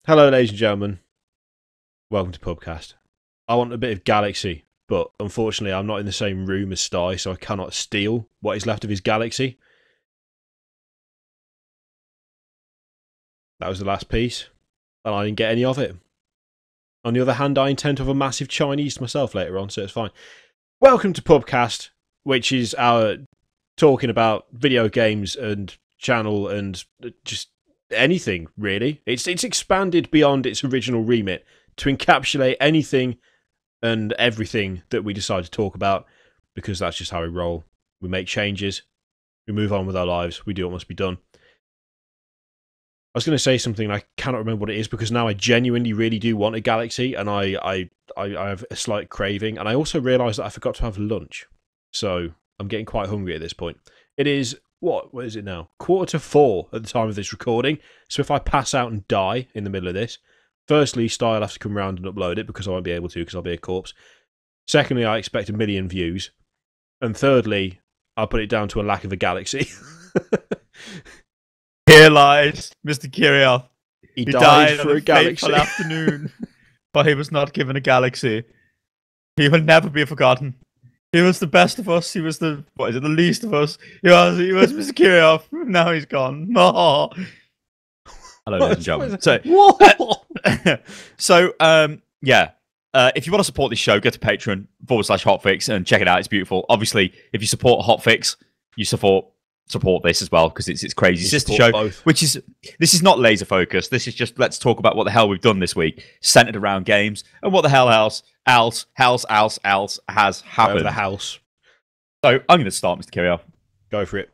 Hello, ladies and gentlemen. Welcome to Pubcast. I want a bit of galaxy, but unfortunately I'm not in the same room as Sty, so I cannot steal what is left of his galaxy. That was the last piece, and I didn't get any of it. On the other hand, I intend to have a massive Chinese to myself later on, so it's fine. Welcome to Pubcast, which is our talking about video games and channel and just anything, really. It's expanded beyond its original remit to encapsulate anything and everything that we decide to talk about, because that's just how we roll. We make changes, we move on with our lives, we do what must be done. I was going to say something, and I cannot remember what it is, because now I genuinely really do want a galaxy, and I have a slight craving, and I also realised that I forgot to have lunch, so I'm getting quite hungry at this point. It is, what is it now? 3:45 at the time of this recording, so if I pass out and die in the middle of this, firstly, Style will have to come round and upload it, because I won't be able to, because I'll be a corpse. Secondly, I expect 1 million views. And thirdly, I'll put it down to a lack of a galaxy. Here lies Mr. Kirioth. He died for on a galaxy. fateful afternoon, but he was not given a galaxy. He will never be forgotten. He was the best of us. He was the least of us. He was Mr. Kirioth. Now he's gone. Oh. Hello, ladies and gentlemen. If you want to support this show, go to Patreon/Hotfix and check it out. It's beautiful. Obviously, if you support Hotfix, you support this as well, because it's crazy sister show. Both. This is not laser focused. This is just let's talk about what the hell we've done this week, centered around games and what the hell else has happened. Over the house. So I'm going to start, Mr. Kirioth. Go for it.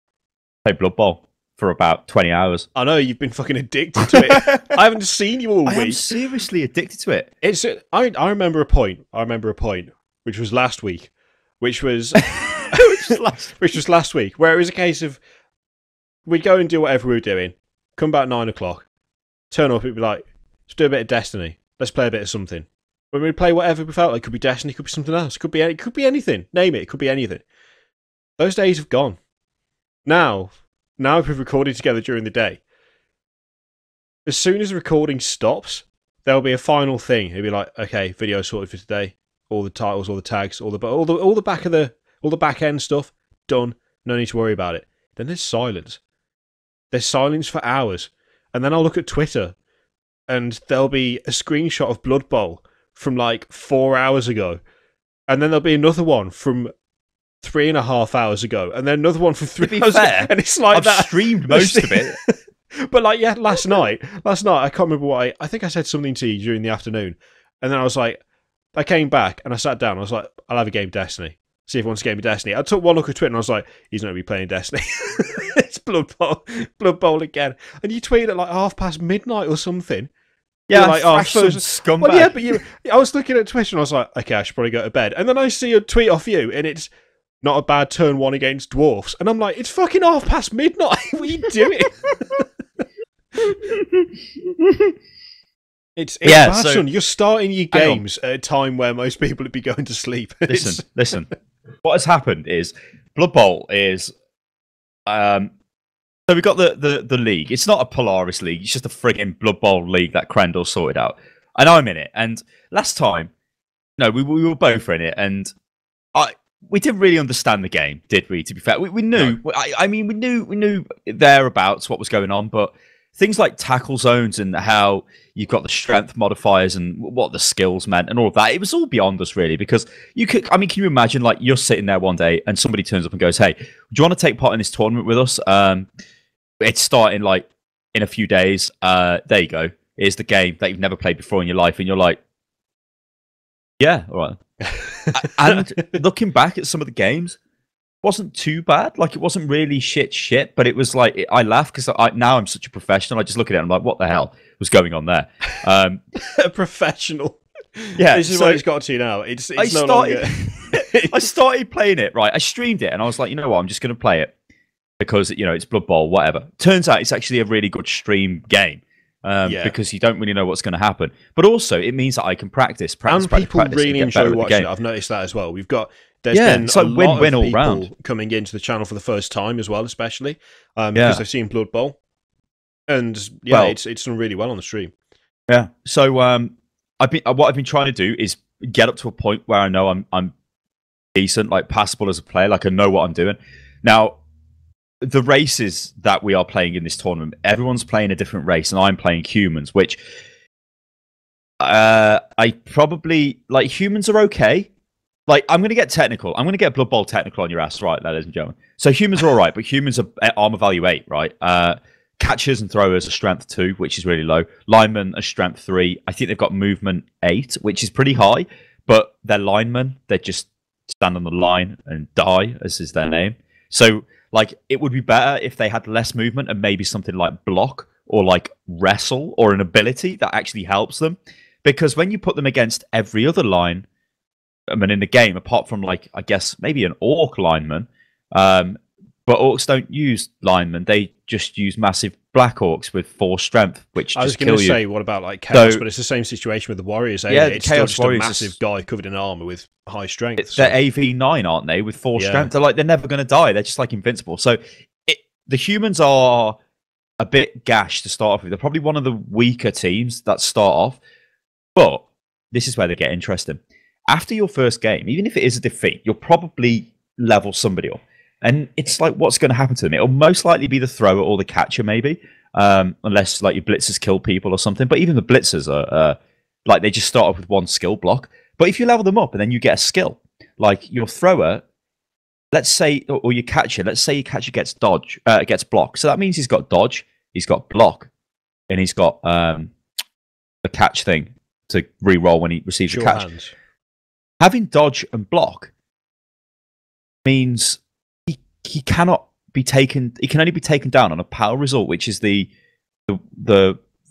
Play Blood Bowl for about 20 hours. I know you've been fucking addicted to it. I haven't seen you all week. I am seriously addicted to it. I remember a point. Which was last week, which was which was last week, where it was a case of we'd go and do whatever we were doing, come back 9 o'clock, turn up, it'd be like, let's do a bit of Destiny, let's play a bit of something. When we'd play whatever we felt like, could be Destiny, could be something else, could be anything, name it, it could be anything. Those days have gone. Now if we've recorded together during the day, as soon as the recording stops, there'll be a final thing. It'll be like, okay, video sorted for today. All the titles, all the tags, all the back end stuff done. No need to worry about it. Then there's silence. There's silence for hours, and then I'll look at Twitter, and there'll be a screenshot of Blood Bowl from like 4 hours ago, and then there'll be another one from 3.5 hours ago, and then another one from 3 hours ago, and it's like I've streamed most of it. But like, yeah, last night, I can't remember what I think I said something to you during the afternoon, and then I was like, I came back and I sat down. I was like, I'll have a game of Destiny. See if wants a game of Destiny. I took one look at Twitter and I was like, he's not going to be playing Destiny. It's Blood Bowl again. And you tweeted at like midnight or something. Yeah, like, scumbag. Well, yeah, but I was looking at Twitter and I was like, okay, I should probably go to bed. And then I see a tweet off you, and it's not a bad turn one against dwarfs. And I'm like, it's fucking midnight. What are you doing? It's bad, son. You're starting your games at a time where most people would be going to sleep. Listen. What has happened is Blood Bowl is so we've got the league. It's not a Polaris league. It's just a frigging Blood Bowl league that Crandall sorted out, and I'm in it. And last time, we were both in it, and we didn't really understand the game, did we? To be fair, we knew. No. We knew thereabouts what was going on, but things like tackle zones and how you've got the strength modifiers and what the skills meant and all of that, it was all beyond us, really, because can you imagine, like, you're sitting there one day and somebody turns up and goes, hey, do you want to take part in this tournament with us? It's starting, like, in a few days. There you go. Here's the game that you've never played before in your life. And you're like, yeah, all right. And looking back at some of the games, wasn't too bad. Like, it wasn't really shit, but it was like, I laugh because now I'm such a professional. I just look at it and I'm like, what the hell was going on there? A professional. Yeah. This is what it's got to now. It's no longer. I started playing it, right? I streamed it and I was like, you know what? I'm just going to play it because, it's Blood Bowl, whatever. Turns out it's actually a really good stream game. Because you don't really know what's going to happen. But also, it means that I can practice. And people really enjoy watching it. I've noticed that as well. There's been it's like a lot win-win of all people round. coming into the channel for the first time as well, especially because they've seen Blood Bowl. And it's done really well on the stream. Yeah. So what I've been trying to do is get up to a point where I know I'm decent, like passable as a player, like I know what I'm doing. Now, the races that we are playing in this tournament, everyone's playing a different race, and I'm playing humans, which I probably like. Humans are okay. Like, I'm going to get technical. I'm going to get Blood Bowl technical on your ass, right, ladies and gentlemen. So humans are all right, but humans are armor value 8, right? Catchers and throwers are strength 2, which is really low. Linemen are strength 3. I think they've got movement 8, which is pretty high, but they're linemen. They just stand on the line and die, as is their name. So, like, it would be better if they had less movement and maybe something like block or like wrestle or an ability that actually helps them. Because when you put them against every other line, I mean, in the game, apart from, like, I guess maybe an orc lineman, but orcs don't use linemen. They just use massive black orcs with 4 strength, which I was going to say, what about like chaos? But it's the same situation with the warriors. Yeah, it's chaos still warriors a massive guy covered in armor with high strength. They're AV9, aren't they? With 4 strength, they're never going to die. They're just like invincible. So the humans are a bit gash to start off with. They're probably one of the weaker teams that start off, but this is where they get interesting. After your first game, even if it is a defeat, you'll probably level somebody up. And it's like, what's going to happen to them? It'll most likely be the thrower or the catcher, maybe, unless like your blitzers kill people or something. But even the blitzers are like, they just start off with 1 skill block. But if you level them up and then you get a skill, like your thrower, let's say, or your catcher, let's say your catcher gets gets block. So that means he's got dodge, he's got block, and he's got a catch thing to re-roll when he receives a catch. Hands. Having dodge and block means he cannot be taken. He can only be taken down on a power result, which is the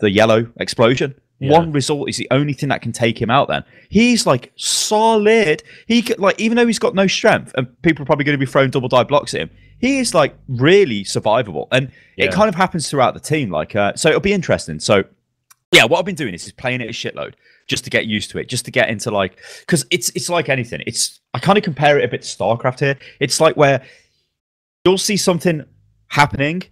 yellow explosion. Yeah. 1 result is the only thing that can take him out. Then he's like solid. He could, like, even though he's got no strength, and people are probably going to be throwing double die blocks at him, he is like really survivable. And it kind of happens throughout the team. Like, so it'll be interesting. So yeah, what I've been doing is playing it a shitload just to get used to it, just to get into, like, because it's like anything. I kind of compare it a bit to StarCraft here. It's like where you'll see something happening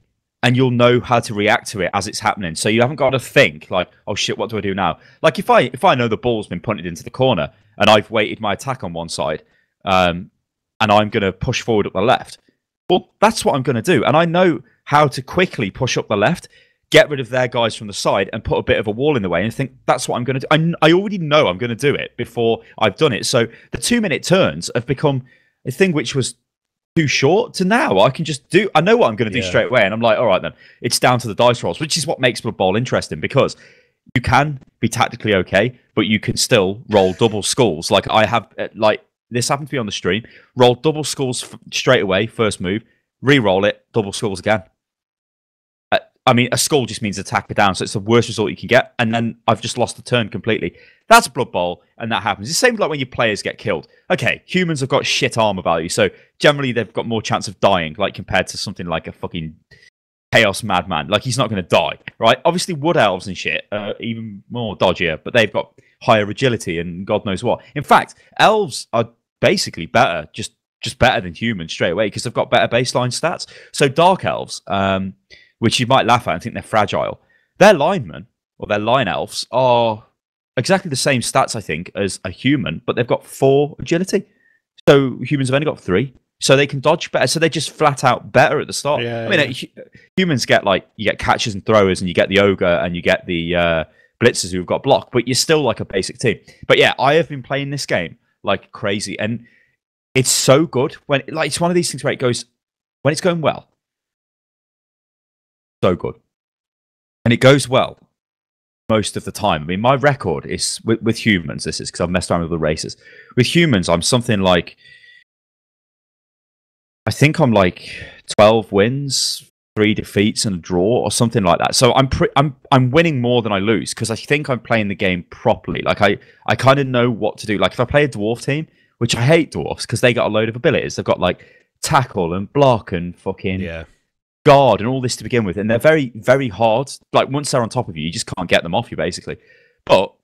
and you'll know how to react to it as it's happening. So you haven't got to think like, oh shit, what do I do now? Like if I know the ball's been punted into the corner and I've weighted my attack on one side, and I'm going to push forward up the left, well, that's what I'm going to do. And I know how to quickly push up the left, get rid of their guys from the side and put a bit of a wall in the way and think that's what I'm going to do. I already know I'm going to do it before I've done it. So the 2-minute turns have become a thing which was too short to now. I can just do, I know what I'm going to do straight away. And I'm like, all right, then it's down to the dice rolls, which is what makes Blood Bowl interesting, because you can be tactically okay, but you can still roll double skulls. Like I have, like this happened to me on the stream, roll double skulls straight away, first move, re-roll it, double skulls again. I mean, a skull just means attack down, so it's the worst result you can get, and then I've just lost the turn completely. That's Blood Bowl, and that happens. It's the same like when your players get killed. Okay, humans have got shit armor value, so generally they've got more chance of dying, like compared to something like a fucking Chaos Madman. Like, he's not going to die, right? Obviously, Wood Elves and shit are even more dodgier, but they've got higher agility and God knows what. In fact, Elves are basically better, just better than humans straight away, because they've got better baseline stats. So Dark Elves, which you might laugh at and think they're fragile, their linemen, or their line elves, are exactly the same stats, I think, as a human, but they've got 4 agility. So humans have only got 3. So they can dodge better. So they're just flat out better at the start. I mean, humans get, like, you get catchers and throwers, and you get the ogre, and you get the blitzers who've got block, but you're still like a basic team. But yeah, I have been playing this game like crazy, and it's so good. When, like, it's one of these things where it goes, when it's going well, so good. And it goes well most of the time. I mean, my record is with humans, this is because I've messed around with the races. With humans, I'm something like, I think I'm like 12 wins, 3 defeats, and a draw, or something like that. So I'm winning more than I lose, because I think I'm playing the game properly. Like I kind of know what to do. Like if I play a dwarf team, which I hate dwarfs because they got a load of abilities. They've got like tackle and block and fucking guard and all this to begin with, and they're very, very hard. Like once they're on top of you, you just can't get them off you, basically. But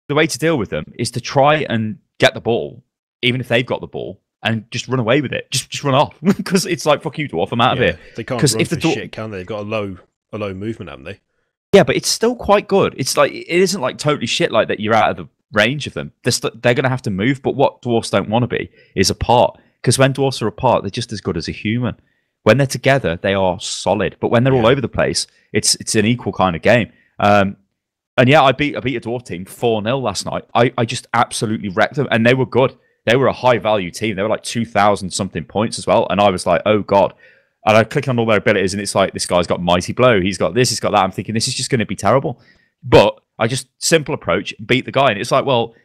the way to deal with them is to try and get the ball, even if they've got the ball, and just run away with it. Just run off, because it's like, fuck you, dwarf, I'm out of here. They can't run for shit, can they? They've got a low movement, haven't they? Yeah, but it's still quite good. It's like it isn't like totally shit like that. You're out of the range of them. They're going to have to move. But what dwarfs don't want to be is apart. Because when dwarfs are apart, they're just as good as a human. When they're together, they are solid. But when they're all over the place, it's an equal kind of game. And yeah, I beat a dwarf team 4-0 last night. I just absolutely wrecked them, and they were good. They were a high value team. They were like 2,000 something points as well. And I was like, oh god. And I click on all their abilities, and it's like, this guy's got Mighty Blow. He's got this, he's got that. I'm thinking, this is just going to be terrible. But I just, simple approach, beat the guy. And it's like, well,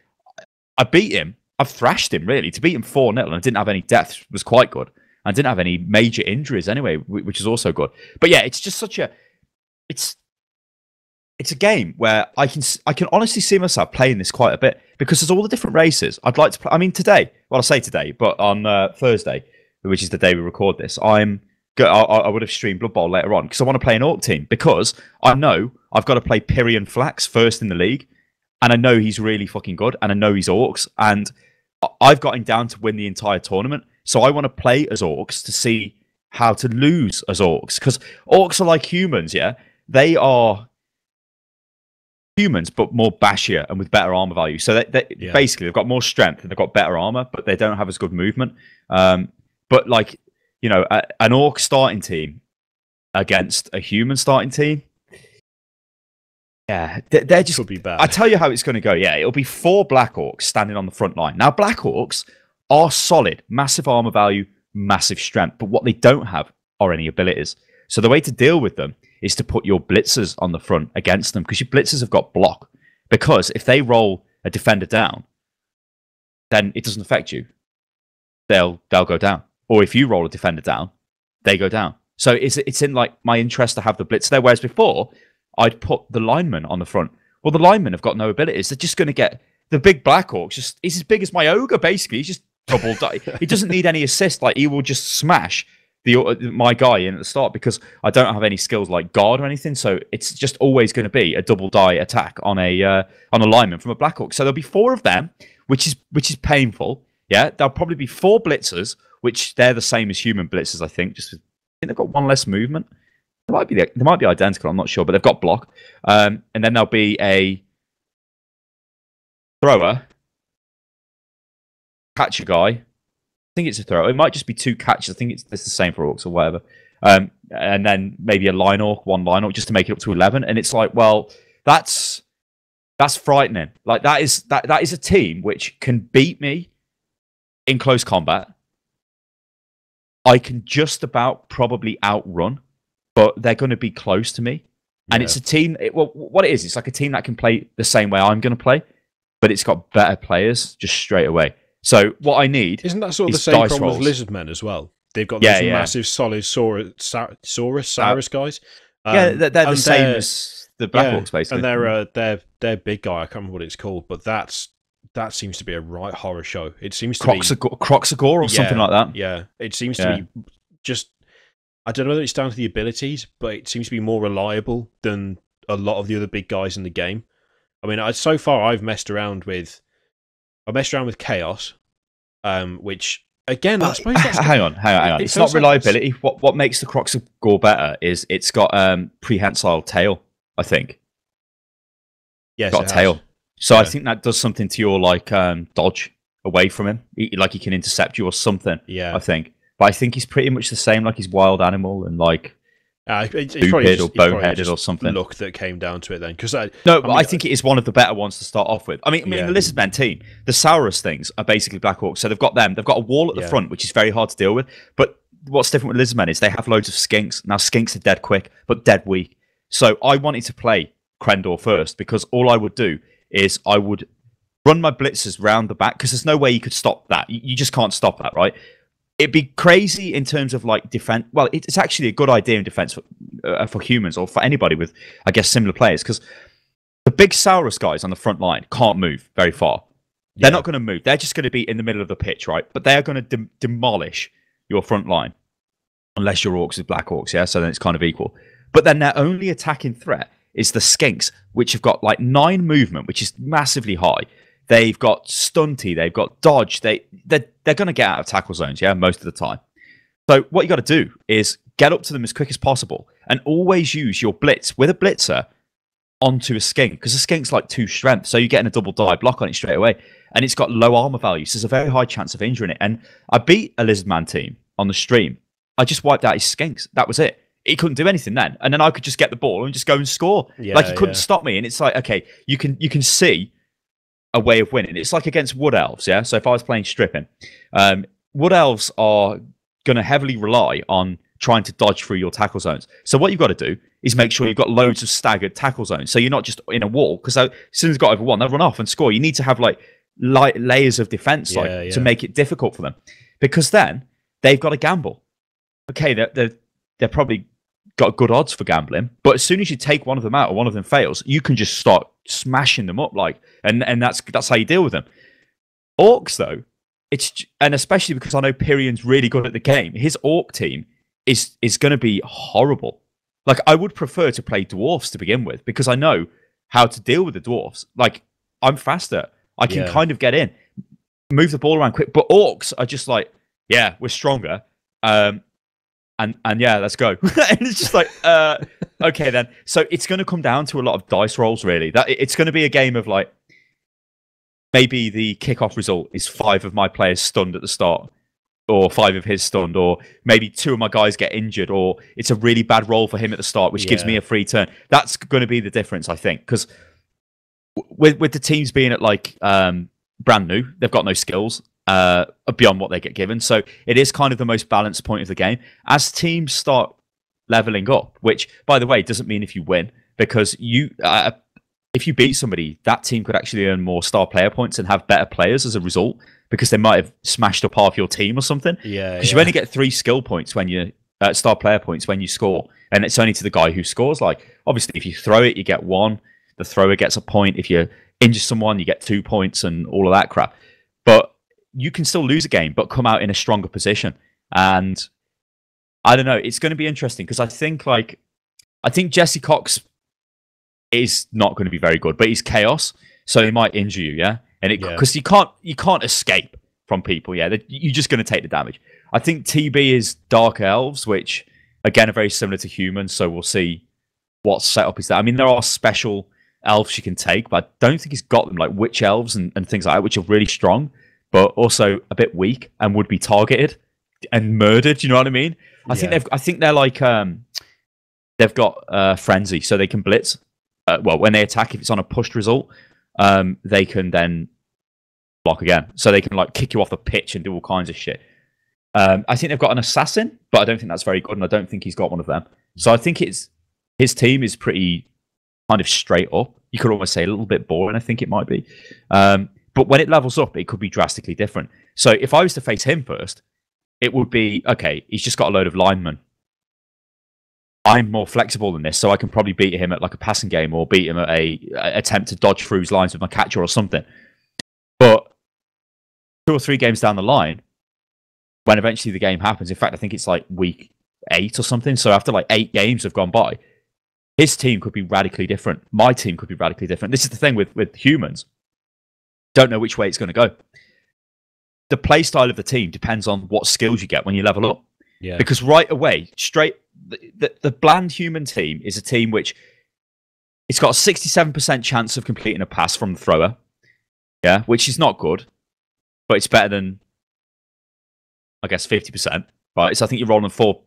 I beat him. I've thrashed him, really. To beat him 4-0, and I didn't have any deaths was quite good. I didn't have any major injuries anyway, which is also good. But yeah, it's just such a... It's a game where I can honestly see myself playing this quite a bit, because there's all the different races. I'd like to play... I mean, today, well, I say today, but on Thursday, which is the day we record this, I would have streamed Blood Bowl later on because I want to play an Orc team, because I know I've got to play Pyrian Flax first in the league, and I know he's really fucking good, and I know he's Orcs, and I've got him down to win the entire tournament. So I want to play as Orcs to see how to lose as Orcs, because Orcs are like humans, yeah? They are humans, but more bashier and with better armor value. So basically, they've got more strength and they've got better armor, but they don't have as good movement. But like, you know, an Orc starting team against a human starting team, yeah, they're just... Could be bad. I tell you how it's going to go. Yeah, it'll be 4 Black Orcs standing on the front line. Now, Black Orcs are solid, massive armor value, massive strength, but what they don't have are any abilities. So the way to deal with them is to put your blitzers on the front against them, because your blitzers have got block. Because if they roll a defender down, then it doesn't affect you. They'll go down. Or if you roll a defender down, they go down. So it's in like my interest to have the blitz there. Whereas before, I'd put the linemen on the front. Well, the linemen have got no abilities. They're just going to get the big Black Orcs. He's as big as my ogre, basically. He's just double die. He doesn't need any assist. Like, he will just smash my guy in at the start, because I don't have any skills like guard or anything. So it's just always going to be a double die attack on a lineman from a Black Orc. So there'll be 4 of them, which is painful. Yeah, there'll probably be 4 blitzers, which they're the same as human blitzers, I think. I think they've got 1 less movement. They might be identical, I'm not sure, but they've got block. And then there'll be a thrower, catcher guy. I think it's a thrower. It might just be 2 catches. I think it's the same for Orcs or whatever. And then maybe a line Orc, 1 line Orc, just to make it up to 11. And it's like, well, that's frightening. Like, that is a team which can beat me in close combat. I can just about probably outrun, but they're going to be close to me. And it's a team... what it is, it's like a team that can play the same way I'm going to play, but it's got better players just straight away. So what I need... Isn't that sort of the same problem with Lizardmen as well? They've got those massive, solid Saurus guys. Yeah, they're the same as the Black Orcs, basically. And they're big guy. I can't remember what it's called, but that seems to be a right horror show. It seems to be Croxagore or something like that. Yeah, it seems to be just... I don't know whether it's down to the abilities, but it seems to be more reliable than a lot of the other big guys in the game. I mean, so far I've messed around with Chaos, which again, I suppose that's... Hang on. It's not reliability. What makes the Croxagore better is it's got prehensile tail, I think. Yes, it's got a tail. So I think that does something to your dodge away from him. Like he can intercept you or something. Yeah, I think. But I think he's pretty much the same. Like he's wild animal and like stupid or boneheaded or something. Look, that came down to it then. I think it is one of the better ones to start off with. I mean, the Lizardmen team, the Saurus things are basically Black Orcs. So they've got them. They've got a wall at the front, which is very hard to deal with. But what's different with Lizardmen is they have loads of skinks. Now skinks are dead quick, but dead weak. So I wanted to play Krendor first, because all I would do is I would run my blitzers round the back, because there's no way you could stop that. You just can't stop that, right? It'd be crazy in terms of like defense. Well, it's actually a good idea in defense for humans or for anybody with, I guess, similar players, because the big Saurus guys on the front line can't move very far. They're not going to move. They're just going to be in the middle of the pitch, right? But they're going to demolish your front line, unless your Orcs is Black Orcs, yeah? So then it's kind of equal. But then their only attacking threat is the Skinks, which have got like 9 movement, which is massively high. They've got stunty, they've got dodge. They're going to get out of tackle zones, yeah, most of the time. So what you got to do is get up to them as quick as possible and always use your blitz with a blitzer onto a skink, because a skink's like 2 strength, so you're getting a double die block on it straight away, and it's got low armor value, so there's a very high chance of injuring it. And I beat a Lizardman team on the stream. I just wiped out his skinks. That was it. He couldn't do anything then, and then I could just get the ball and just go and score. Like, he couldn't stop me. And it's like, okay, you can see a way of winning. It's like against Wood Elves, yeah? So if I was playing Stripping, Wood Elves are going to heavily rely on trying to dodge through your tackle zones. So what you've got to do is make sure you've got loads of staggered tackle zones, so you're not just in a wall, because as soon as they've got over one, they'll run off and score. You need to have like light layers of defense to make it difficult for them, because then they've got to gamble. Okay, they're probably got good odds for gambling, but as soon as you take one of them out or one of them fails, you can just start smashing them up, like, and that's how you deal with them. Orcs, though, and especially because I know Pyrion's really good at the game, his orc team is going to be horrible. Like, I would prefer to play dwarfs to begin with, because I know how to deal with the dwarfs. Like, I'm faster, I can kind of get in, move the ball around quick, but orcs are just like, yeah, we're stronger, and yeah, let's go. And it's just like, okay then. So it's going to come down to a lot of dice rolls, really. That it's going to be a game of like, maybe the kickoff result is 5 of my players stunned at the start, or 5 of his stunned, or maybe 2 of my guys get injured, or it's a really bad roll for him at the start, which gives me a free turn. That's going to be the difference, I think, because with the teams being at like brand new, they've got no skills beyond what they get given. So it is kind of the most balanced point of the game. As teams start leveling up, which, by the way, doesn't mean if you win, because if you beat somebody, that team could actually earn more star player points and have better players as a result, because they might have smashed up half your team or something. Because you only get 3 skill points when you star player points when you score, and it's only to the guy who scores. Like, obviously, if you throw it, you get 1. The thrower gets a point. If you injure someone, you get 2 points, and all of that crap. But you can still lose a game, but come out in a stronger position. And I don't know. It's going to be interesting, because I think Jesse Cox is not going to be very good, but he's chaos, so he might injure you, yeah. And because you can't escape from people, yeah. You're just going to take the damage. I think TB is Dark Elves, which again are very similar to humans, so we'll see what setup is that. I mean, there are special elves you can take, but I don't think he's got them, like witch elves and things like that, which are really strong, but also a bit weak and would be targeted and murdered. You know what I mean? I think they're like they've got frenzy, so they can blitz. Well, when they attack, if it's on a pushed result, they can then block again, so they can like kick you off the pitch and do all kinds of shit. I think they've got an assassin, but I don't think that's very good, and I don't think he's got one of them. So I think his team is pretty kind of straight up. You could almost say a little bit boring, I think it might be. But when it levels up, it could be drastically different. So if I was to face him first, it would be, okay, he's just got a load of linemen. I'm more flexible than this, so I can probably beat him at like a passing game, or beat him at a attempt to dodge through his lines with my catcher or something. But 2 or 3 games down the line, when eventually the game happens, in fact, I think it's like week 8 or something, so after like 8 games have gone by, his team could be radically different. My team could be radically different. This is the thing with humans. Don't know which way it's going to go. The play style of the team depends on what skills you get when you level up. Yeah. Because right away, the bland human team is a team which it's got a 67% chance of completing a pass from the thrower. Yeah, which is not good, but it's better than, I guess, 50%. Right? So I think you're rolling 4.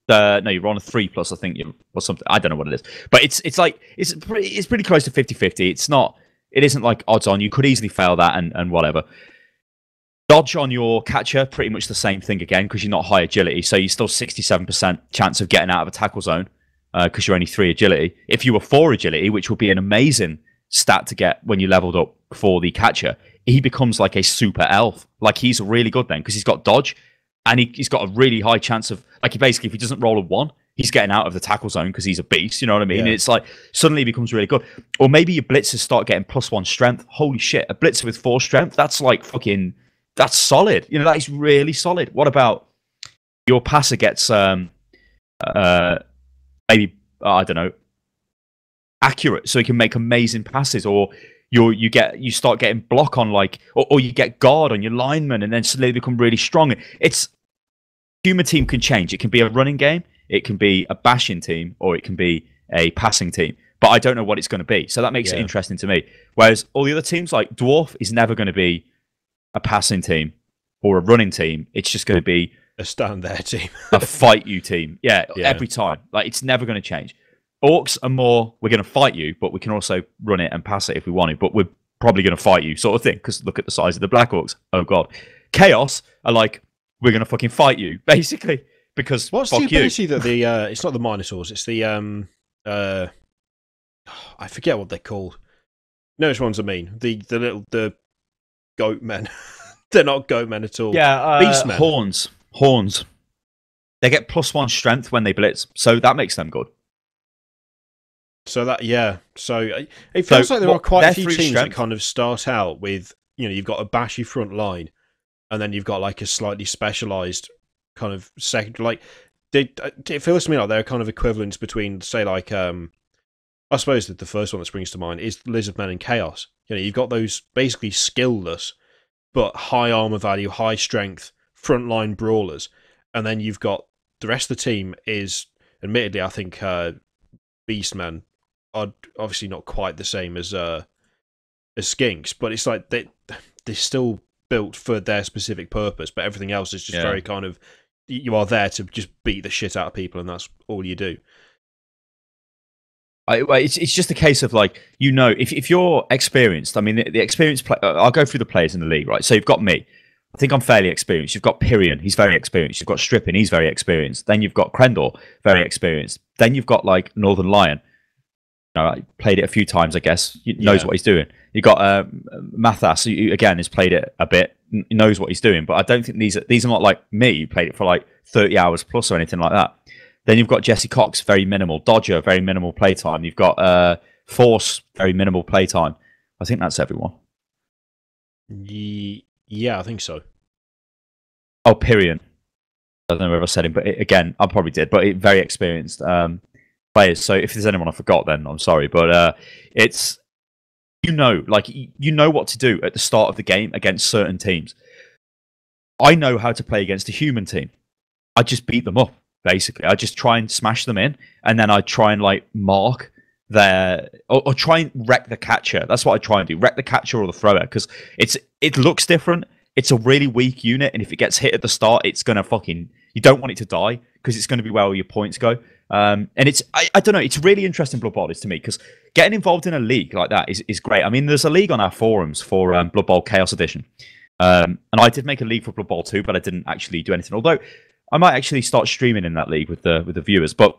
No, you're rolling 3 plus. I think or something. I don't know what it is, but it's pretty close to 50-50. It's not. It isn't like odds on. You could easily fail that and whatever. Dodge on your catcher, pretty much the same thing again, because you're not high agility, so you're still 67% chance of getting out of a tackle zone because you're only 3 agility. If you were 4 agility, which would be an amazing stat to get when you leveled up for the catcher, he becomes like a super elf. Like, he's really good then, because he's got dodge, and he's got a really high chance of, like, basically, if he doesn't roll a 1, he's getting out of the tackle zone because he's a beast, you know what I mean? Yeah. And it's like, suddenly he becomes really good. Or maybe your blitzers start getting +1 strength. Holy shit, a blitzer with 4 strength, that's like fucking, that's solid. You know, that is really solid. What about your passer gets, maybe, I don't know, accurate, so he can make amazing passes, or you start getting block on, like, or you get guard on your lineman, and then suddenly they become really strong. It's, human team can change. It can be a running game, it can be a bashing team, or it can be a passing team. but I don't know what it's going to be. So that makes it interesting to me. Whereas all the other teams, like Dwarf, is never going to be a passing team or a running team. It's just going to be a stand there team, a fight you team. Yeah, every time. Like it's never going to change. Orcs are more, we're going to fight you, but we can also run it and pass it if we want to. But we're probably going to fight you, sort of thing. Because look at the size of the Black Orcs. Oh god, Chaos are like, we're going to fucking fight you, basically. Because what's fuck the ability you. that the it's not the Minotaurs, it's the I forget what they're called. No, which ones I mean. The goat men. They're not goat men at all. Yeah, beast men. Horns. They get +1 strength when they blitz, so that makes them good. So that so it feels like there are quite a few teams that kind of start out with, you've got a bashy front line, and then you've got like a slightly specialized kind of second. Like it feels to me like they're kind of equivalents between, say, like I suppose that the first one that springs to mind is Lizardmen and Chaos. You've got those basically skillless but high armor value, high strength frontline brawlers, and then you've got the rest of the team is, admittedly, I think Beastmen are obviously not quite the same as Skinks, but it's like they're still built for their specific purpose, but everything else is just very kind of, you are there to just beat the shit out of people, and that's all you do. It's just a case of like, if you're experienced, I mean, the experienced play, I'll go through the players in the league, right? So you've got me. I think I'm fairly experienced. You've got Pyrion, he's very experienced. You've got Strippin, he's very experienced. Then you've got Krendor, very experienced. Then you've got like Northern Lion. I played it a few times, I guess. He knows what he's doing. You got Mathas, who again has played it a bit, knows what he's doing. But I don't think these are not like me, who played it for like 30 hours plus or anything like that. Then you've got Jesse Cox, very minimal. Dodger, very minimal playtime. You've got Force, very minimal playtime. I think that's everyone. Yeah, I think so. Oh, Pyrion. I don't know whether I said him, but again, I probably did. But very experienced players. So if there's anyone I forgot, then I'm sorry. But it's, you know what to do at the start of the game against certain teams. I know how to play against a human team. I just beat them up. Basically, I just try and smash them in, and then I try and like mark their or try and wreck the catcher. That's what I try and do: wreck the catcher or the thrower, because it looks different. It's a really weak unit, and if it gets hit at the start, it's gonna you don't want it to die because it's going to be where all your points go. And it's I don't know. It's really interesting Blood Bowl is to me, because getting involved in a league like that is great. I mean, there's a league on our forums for Blood Bowl Chaos Edition, and I did make a league for Blood Bowl 2, but I didn't actually do anything. Although I might actually start streaming in that league with the viewers. But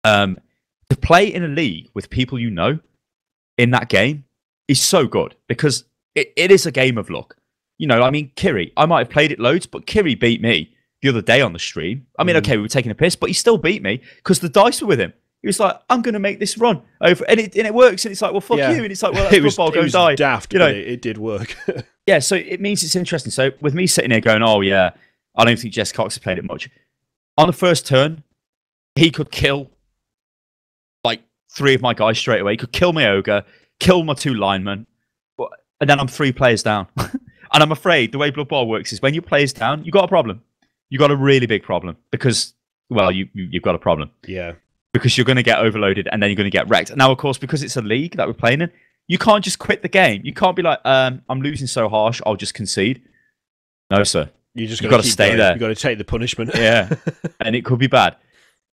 to play in a league with people in that game is so good, because it is a game of luck. I mean, Kiri, I might have played it loads, but Kiri beat me the other day on the stream. I mean, okay, we were taking a piss, but he still beat me because the dice were with him. He was like, I'm going to make this run over, and it works. And it's like, well, fuck you. And it's like, well, that's football, go die. Daft, but it did work. Yeah, so it means it's interesting. So with me sitting here going, oh yeah, I don't think Jess Cox has played it much. On the first turn, he could kill like 3 of my guys straight away. He could kill my ogre, kill my 2 linemen, and then I'm 3 players down. And I'm afraid the way Blood Bowl works is when your players down, you got a problem. You got a really big problem, because, well, you've got a problem. Yeah. Because you're going to get overloaded, and then you're going to get wrecked. Now, of course, because it's a league that we're playing in, you can't just quit the game. You can't be like, I'm losing so harsh, I'll just concede. No, sir. You've got to stay there. You've got to take the punishment. Yeah, and it could be bad.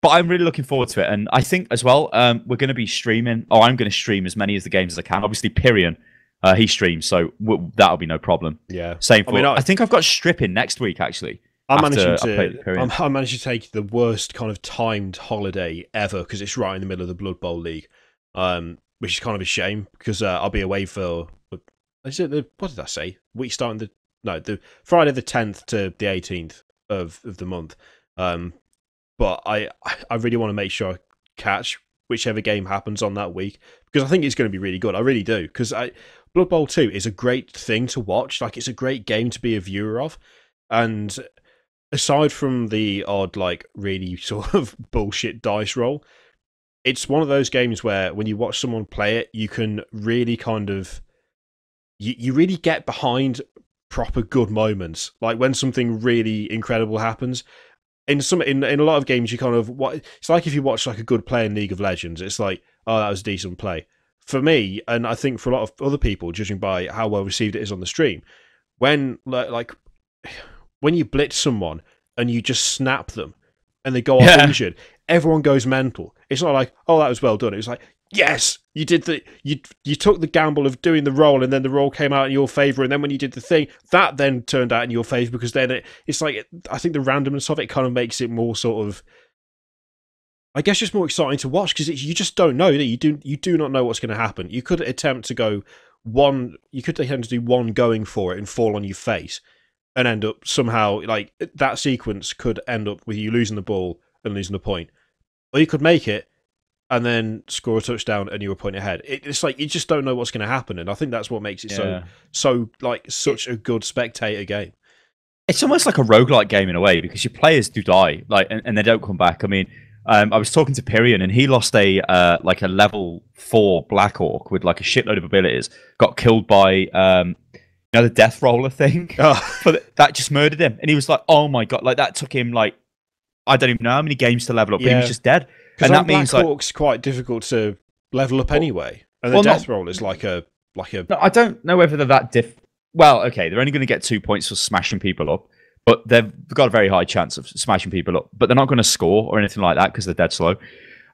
But I'm really looking forward to it. And I think as well, we're going to be streaming, or I'm going to stream as many of the games as I can. Obviously, Pyrion, he streams, so that'll be no problem. Yeah. Same for, I think I've got Stripping next week, actually. I managed to take the worst kind of timed holiday ever, because it's right in the middle of the Blood Bowl League, which is kind of a shame, because I'll be away for, what did I say? Week starting the Friday the 10th to the 18th of the month. But I really want to make sure I catch whichever game happens on that week, because I think it's going to be really good. I really do, because Blood Bowl 2 is a great thing to watch. Like, it's a great game to be a viewer of. And aside from the odd, like, really sort of bullshit dice roll, it's one of those games where when you watch someone play it, you can really kind of... You really get behind proper good moments. Like, when something really incredible happens... In a lot of games, you kind of it's like if you watch like a good player in League of Legends. It's like, oh, that was a decent play. For me, and I think for a lot of other people, judging by how well received it is on the stream, when when you blitz someone and you just snap them and they go off injured, everyone goes mental. It's not like, oh, that was well done. It was like, yes, you did you took the gamble of doing the roll, and then the roll came out in your favour, and then when you did the thing, that then turned out in your favour, because then it's like, I think the randomness of it kind of makes it more sort of, I guess, just more exciting to watch, because you just don't know. You do not know what's going to happen. You could attempt to do one going for it and fall on your face, and end up somehow, like, that sequence could end up with you losing the ball and losing the point, or you could make it and then score a touchdown and you're a point ahead. It's like, you just don't know what's going to happen, and I think that's what makes it so like such a good spectator game. It's almost like a roguelike game in a way, because your players do die, like, and they don't come back. I mean, I was talking to Pirion, and he lost a level 4 Black Orc with like a shitload of abilities, got killed by the death roller thing. That just murdered him, and he was like, oh my god, like, that took him, like, I don't even know how many games to level up, but he was just dead. And that means Black Orc's quite difficult to level up anyway, and the death roll is like a. No, I don't know whether they're that Well, okay, they're only going to get 2 points for smashing people up, but they've got a very high chance of smashing people up. But they're not going to score or anything like that because they're dead slow.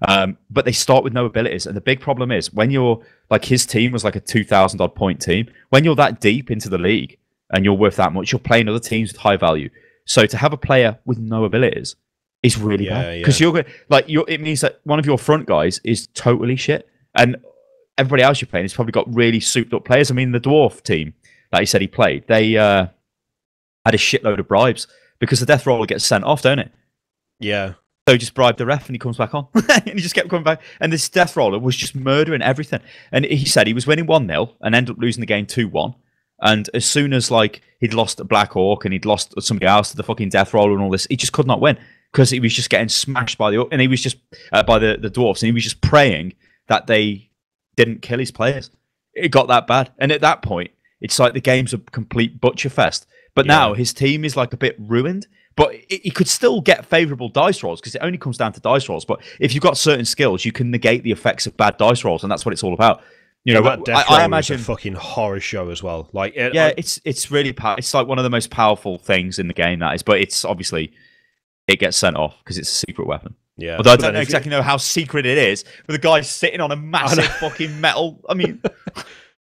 But they start with no abilities, and the big problem is when you're like, his team was like a 2,000 odd point team. When you're that deep into the league and you're worth that much, you're playing other teams with high value. So to have a player with no abilities is really bad, because it means that one of your front guys is totally shit, and everybody else you're playing has probably got really souped up players. I mean, the dwarf team that he said he played, they had a shitload of bribes, because the death roller gets sent off, don't it? Yeah. So he just bribed the ref and he comes back on. And he just kept coming back. And this death roller was just murdering everything. And he said he was winning 1-0 and ended up losing the game 2-1. And as soon as, like, he'd lost a Black Orc and he'd lost somebody else to the fucking death roller and all this, he just could not win, because he was just getting smashed by the dwarfs, and he was just praying that they didn't kill his players. It got that bad. And at that point, it's like the game's a complete butcher fest. But now his team is like a bit ruined. But he could still get favourable dice rolls, because it only comes down to dice rolls. But if you've got certain skills, you can negate the effects of bad dice rolls, and that's what it's all about. You know, that death roll, I imagine, is a fucking horror show as well. Like, it's really it's like one of the most powerful things in the game, that is. But it's obviously, it gets sent off because it's a secret weapon. Yeah, although I don't exactly know how secret it is, with a guy sitting on a massive fucking metal. I mean,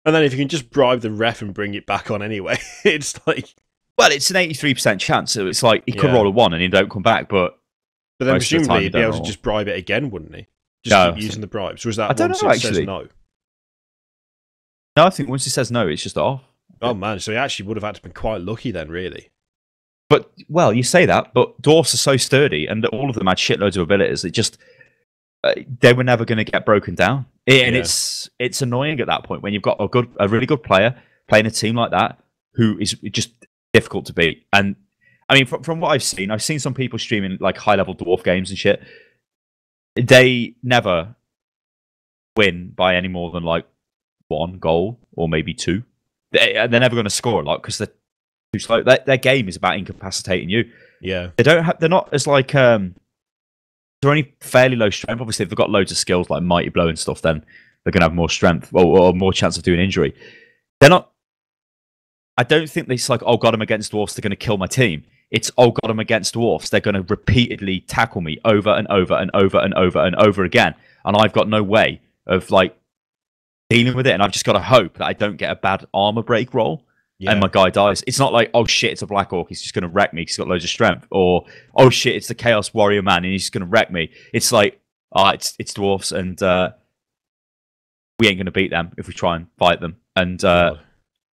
and then if you can just bribe the ref and bring it back on anyway, it's like. Well, it's an 83% chance, so it's like he could roll a 1 and he don't come back, but then presumably he'd be able to just bribe it again, wouldn't he? Just keep using the bribes. Or is that I don't once know, it actually. says no? No, I think once he says no, it's just off. Oh man, so he actually would have had to be quite lucky then, really. But, well, you say that, but dwarfs are so sturdy, and all of them had shitloads of abilities. It just, they were never going to get broken down. And it's annoying at that point when you've got a really good player playing a team like that, who is just difficult to beat. And I mean, from what I've seen some people streaming like high-level dwarf games and shit. They never win by any more than like 1 goal or maybe 2. They're never going to score a lot because they're too slow. Their game is about incapacitating you. Yeah, they're not as like they're only fairly low strength. Obviously, if they've got loads of skills like Mighty Blow and stuff, then they're going to have more strength or more chance of doing injury. They're not. I don't think it's like, oh god, I'm against dwarfs, they're going to kill my team. It's, oh god, I'm against dwarfs, they're going to repeatedly tackle me over and over and over and over and over again, and I've got no way of like dealing with it, and I've just got to hope that I don't get a bad armor break roll and my guy dies. It's not like, oh shit, it's a Black Orc, he's just going to wreck me because he's got loads of strength, or oh shit, it's the Chaos Warrior man and he's just going to wreck me. It's like, it's dwarfs, and we ain't going to beat them if we try and fight them, and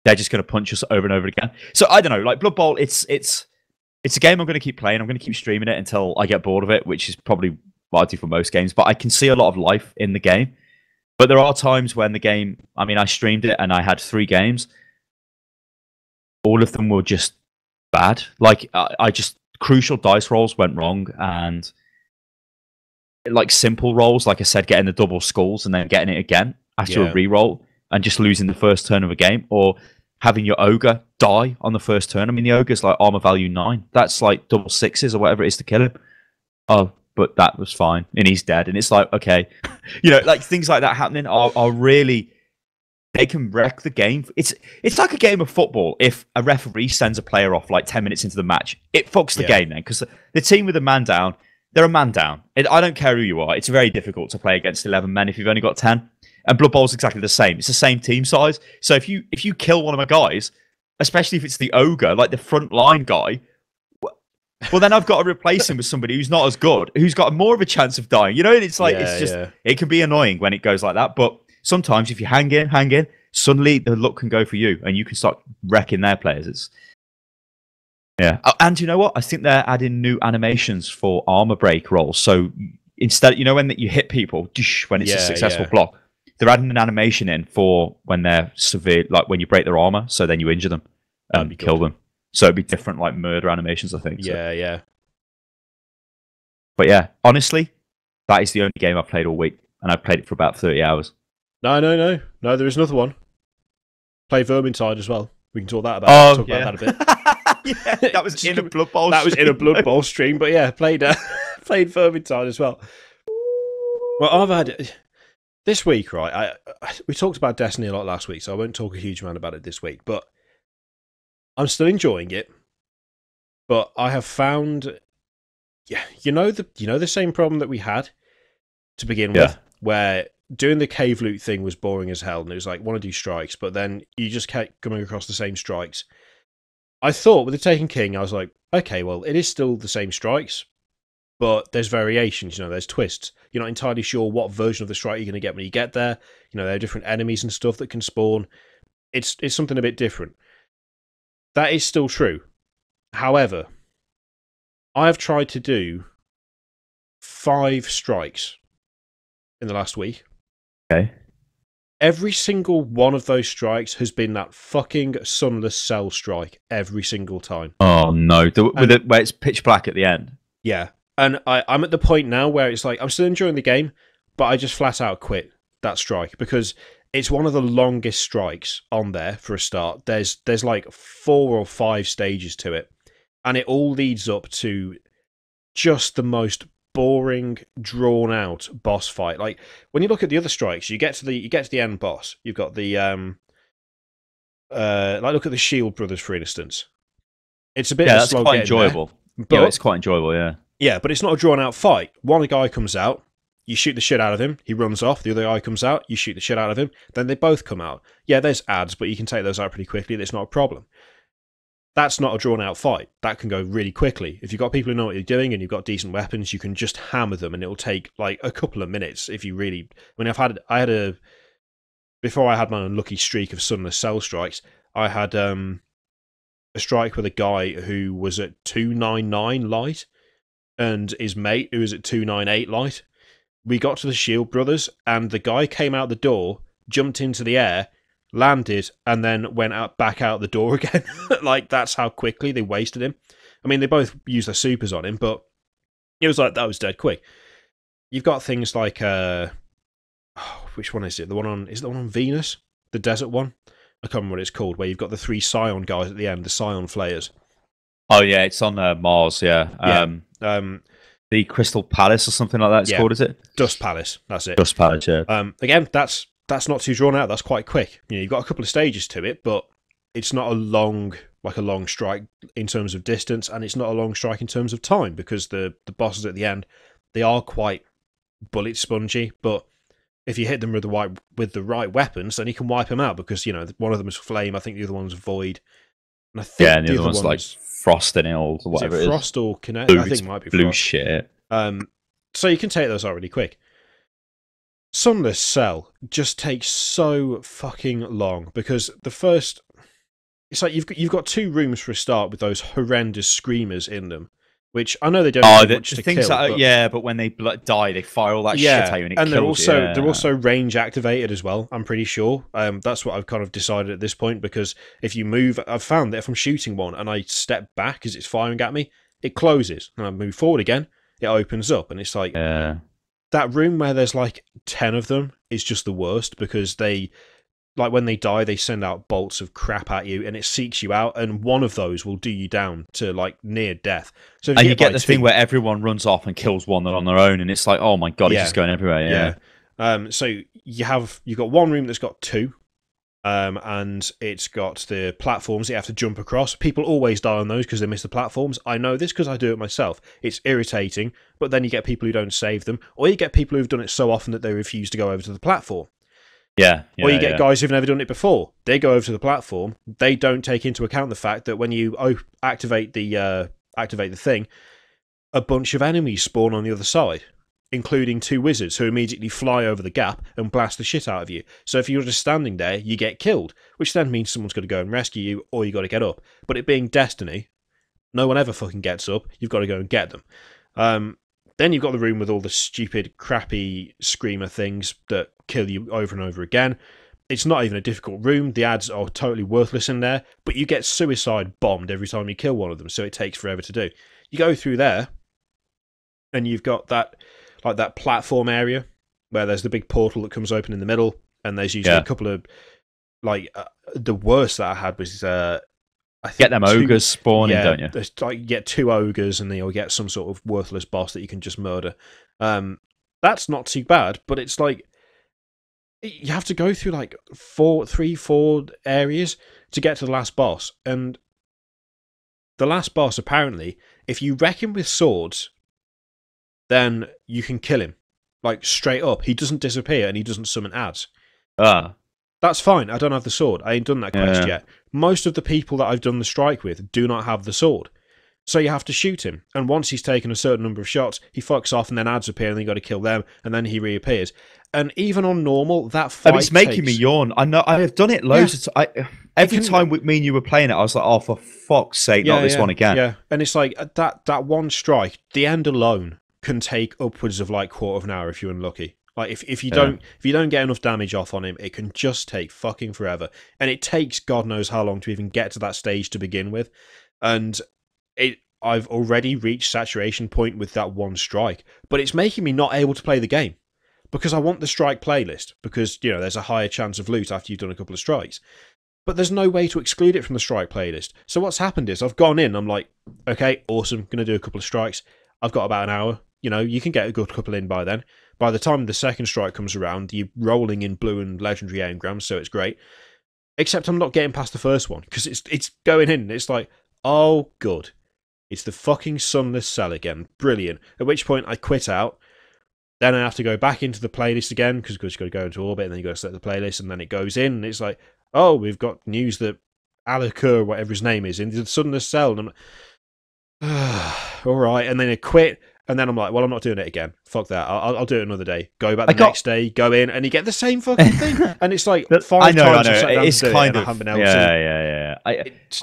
they're just going to punch us over and over again. So I don't know, like Blood Bowl, it's a game I'm going to keep playing. I'm going to keep streaming it until I get bored of it, which is probably what I do for most games. But I can see a lot of life in the game. But there are times when the game, I mean, I streamed it and I had 3 games. All of them were just bad. Like, I just, crucial dice rolls went wrong, and like simple rolls, like I said, getting the double skulls and then getting it again after a re-roll, and just losing the first turn of a game, or having your ogre die on the first turn. I mean, the ogre's like armor value 9. That's like double 6s or whatever it is to kill him. Oh, but that was fine, and he's dead. And it's like, okay, like things like that happening are really, they can wreck the game. It's like a game of football. If a referee sends a player off like 10 minutes into the match, it fucks the game then, because the team with a man down, they're a man down. I don't care who you are. It's very difficult to play against 11 men if you've only got 10. And Blood Bowl's exactly the same. It's the same team size. So if you kill one of my guys, especially if it's the ogre, like the front line guy, well, then I've got to replace him with somebody who's not as good, who's got more of a chance of dying. And it's like, it can be annoying when it goes like that. But sometimes if you hang in, suddenly the luck can go for you and you can start wrecking their players. And you know what? I think they're adding new animations for armor break rolls. So instead, when you hit people, when it's a successful block, they're adding an animation in for when they're severe, like when you break their armor, so then you injure them and kill them. So it'd be different, like murder animations, I think. Yeah. But yeah, honestly, that is the only game I've played all week, and I've played it for about 30 hours. No. There is another one. Play Vermintide as well. We can talk that about. Talk about that a bit. That was in a Blood Bowl. That was in a Blood Bowl stream, but yeah, played Vermintide as well. Well, I've had this week, right? We talked about Destiny a lot last week, so I won't talk a huge amount about it this week. But I'm still enjoying it. But I have found, the same problem that we had to begin with, where doing the cave loot thing was boring as hell, and it was like, want to do strikes, but then you just kept coming across the same strikes. I thought with the Taken King, I was like, okay, well, it is still the same strikes, but there's variations, there's twists. You're not entirely sure what version of the strike you're going to get when you get there. There are different enemies and stuff that can spawn. It's something a bit different. That is still true. However, I have tried to do 5 strikes in the last week. Okay. Every single one of those strikes has been that fucking sunless cell strike every single time. Oh no, where it's pitch black at the end. Yeah, and I'm at the point now where it's like, I'm still enjoying the game, but I just flat out quit that strike because it's one of the longest strikes on there for a start. There's like 4 or 5 stages to it, and it all leads up to just the most boring, drawn out boss fight. Like when you look at the other strikes, you get to the end boss. You've got the like look at the Shield Brothers, for instance. It's a bit that's slow, quite enjoyable. But it's quite enjoyable. Yeah, but it's not a drawn out fight. One guy comes out, you shoot the shit out of him, he runs off. The other guy comes out, you shoot the shit out of him. Then they both come out. Yeah, there's ads, but you can take those out pretty quickly. That's not a problem. That's not a drawn-out fight. That can go really quickly. If you've got people who know what you're doing and you've got decent weapons, you can just hammer them, and it'll take like a couple of minutes if you really. I mean, before I had my unlucky streak of sunless cell strikes, I had a strike with a guy who was at 299 light, and his mate who was at 298 light. We got to the Shield Brothers, and the guy came out the door, jumped into the air, landed, and then went back out the door again. Like, that's how quickly they wasted him. I mean, they both used their supers on him, but it was like, that was dead quick. You've got things like, which one is it? Is it the one on Venus? The desert one? I can't remember what it's called, where you've got the 3 Scion guys at the end, the Scion Flayers. Oh, yeah, it's on Mars, yeah. The Crystal Palace or something like that it's called, is it? Dust Palace, that's it. Dust Palace, yeah. Again, that's not too drawn out. That's quite quick. You've got a couple of stages to it, but it's not a long strike in terms of distance, and it's not a long strike in terms of time, because the bosses at the end, they are quite bullet spongy. But if you hit them with the right weapons, then you can wipe them out, because one of them is flame. I think the other one's void. And I think and the other one's like frost and or whatever it is. Frost or kinetic? I think it might be blue frost. Shit. So you can take those out really quick. Sunless Cell just takes so fucking long, because it's like you've got 2 rooms for a start with those horrendous screamers in them, which I know they don't do much to kill. But when they die, they fire all that shit at you, and they're also range activated as well. I'm pretty sure. That's what I've kind of decided at this point, because if you move, I've found that if I'm shooting one and I step back as it's firing at me, it closes, and I move forward again, it opens up, and it's like. That room where there's like 10 of them is just the worst, because they like when they die, they send out bolts of crap at you, and it seeks you out, and one of those will do you down to like near deth. So and you get the thing where everyone runs off and kills one on their own, and it's like, oh my god, it's just going everywhere. Yeah. So you've got one room that's got 2. And it's got the platforms that you have to jump across. People always die on those because they miss the platforms. I know this because I do it myself. It's irritating, but then you get people who don't save them, or you get people who've done it so often that they refuse to go over to the platform. Or you get guys who've never done it before. They go over to the platform. They don't take into account the fact that when you activate the thing, a bunch of enemies spawn on the other side, including 2 wizards who immediately fly over the gap and blast the shit out of you. So if you're just standing there, you get killed, which then means someone's got to go and rescue you, or you got to get up. But it being Destiny, no one ever fucking gets up. You've got to go and get them. Then you've got the room with all the stupid, crappy screamer things that kill you over and over again. It's not even a difficult room. The ads are totally worthless in there, but you get suicide bombed every time you kill one of them, so it takes forever to do. You go through there, and you've got that platform area where there's the big portal that comes open in the middle, and there's usually a couple of the worst that I had was I think get them ogres spawning, don't you? You get 2 ogres, and then you'll get some sort of worthless boss that you can just murder. That's not too bad, but it's like you have to go through like 4 areas to get to the last boss, and the last boss, apparently, if you wreck him with swords, then you can kill him. Like, straight up. He doesn't disappear, and he doesn't summon ads. That's fine. I don't have the sword. I ain't done that quest yet. Most of the people that I've done the strike with do not have the sword. So you have to shoot him. And once he's taken a certain number of shots, he fucks off, and then ads appear, and then you got to kill them, and then he reappears. And even on normal, that fight it's making me yawn. I know. I have done it loads of times. Every time me and you were playing it, I was like, oh, for fuck's sake, not this one again. Yeah, and it's like, that one strike, the end alone can take upwards of like quarter of an hour if you're unlucky. Like if you don't get enough damage off on him, it can just take fucking forever. And it takes God knows how long to even get to that stage to begin with. And I've already reached saturation point with that one strike, but it's making me not able to play the game because I want the strike playlist, because there's a higher chance of loot after you've done a couple of strikes. But there's no way to exclude it from the strike playlist. So what's happened is I've gone in, I'm like, okay, awesome, gonna do a couple of strikes. I've got about an hour. You can get a good couple in by then. By the time the second strike comes around, you're rolling in blue and legendary engrams, so it's great. Except I'm not getting past the first one, because it's going in, and it's like, oh, good. It's the fucking Sunless Cell again. Brilliant. At which point I quit out. Then I have to go back into the playlist again, because you've got to go into orbit, and then you've got to select the playlist, and then it goes in, and it's like, oh, we've got news that Alaka, whatever his name is, in the Sunless Cell. And I'm like, all right. And then I quit. And then I'm like, well, I'm not doing it again. Fuck that. I'll do it another day. Go back the next day, go in, and you get the same fucking thing. And it's like 5 times I've sat down it's to do it, and I haven't been able to.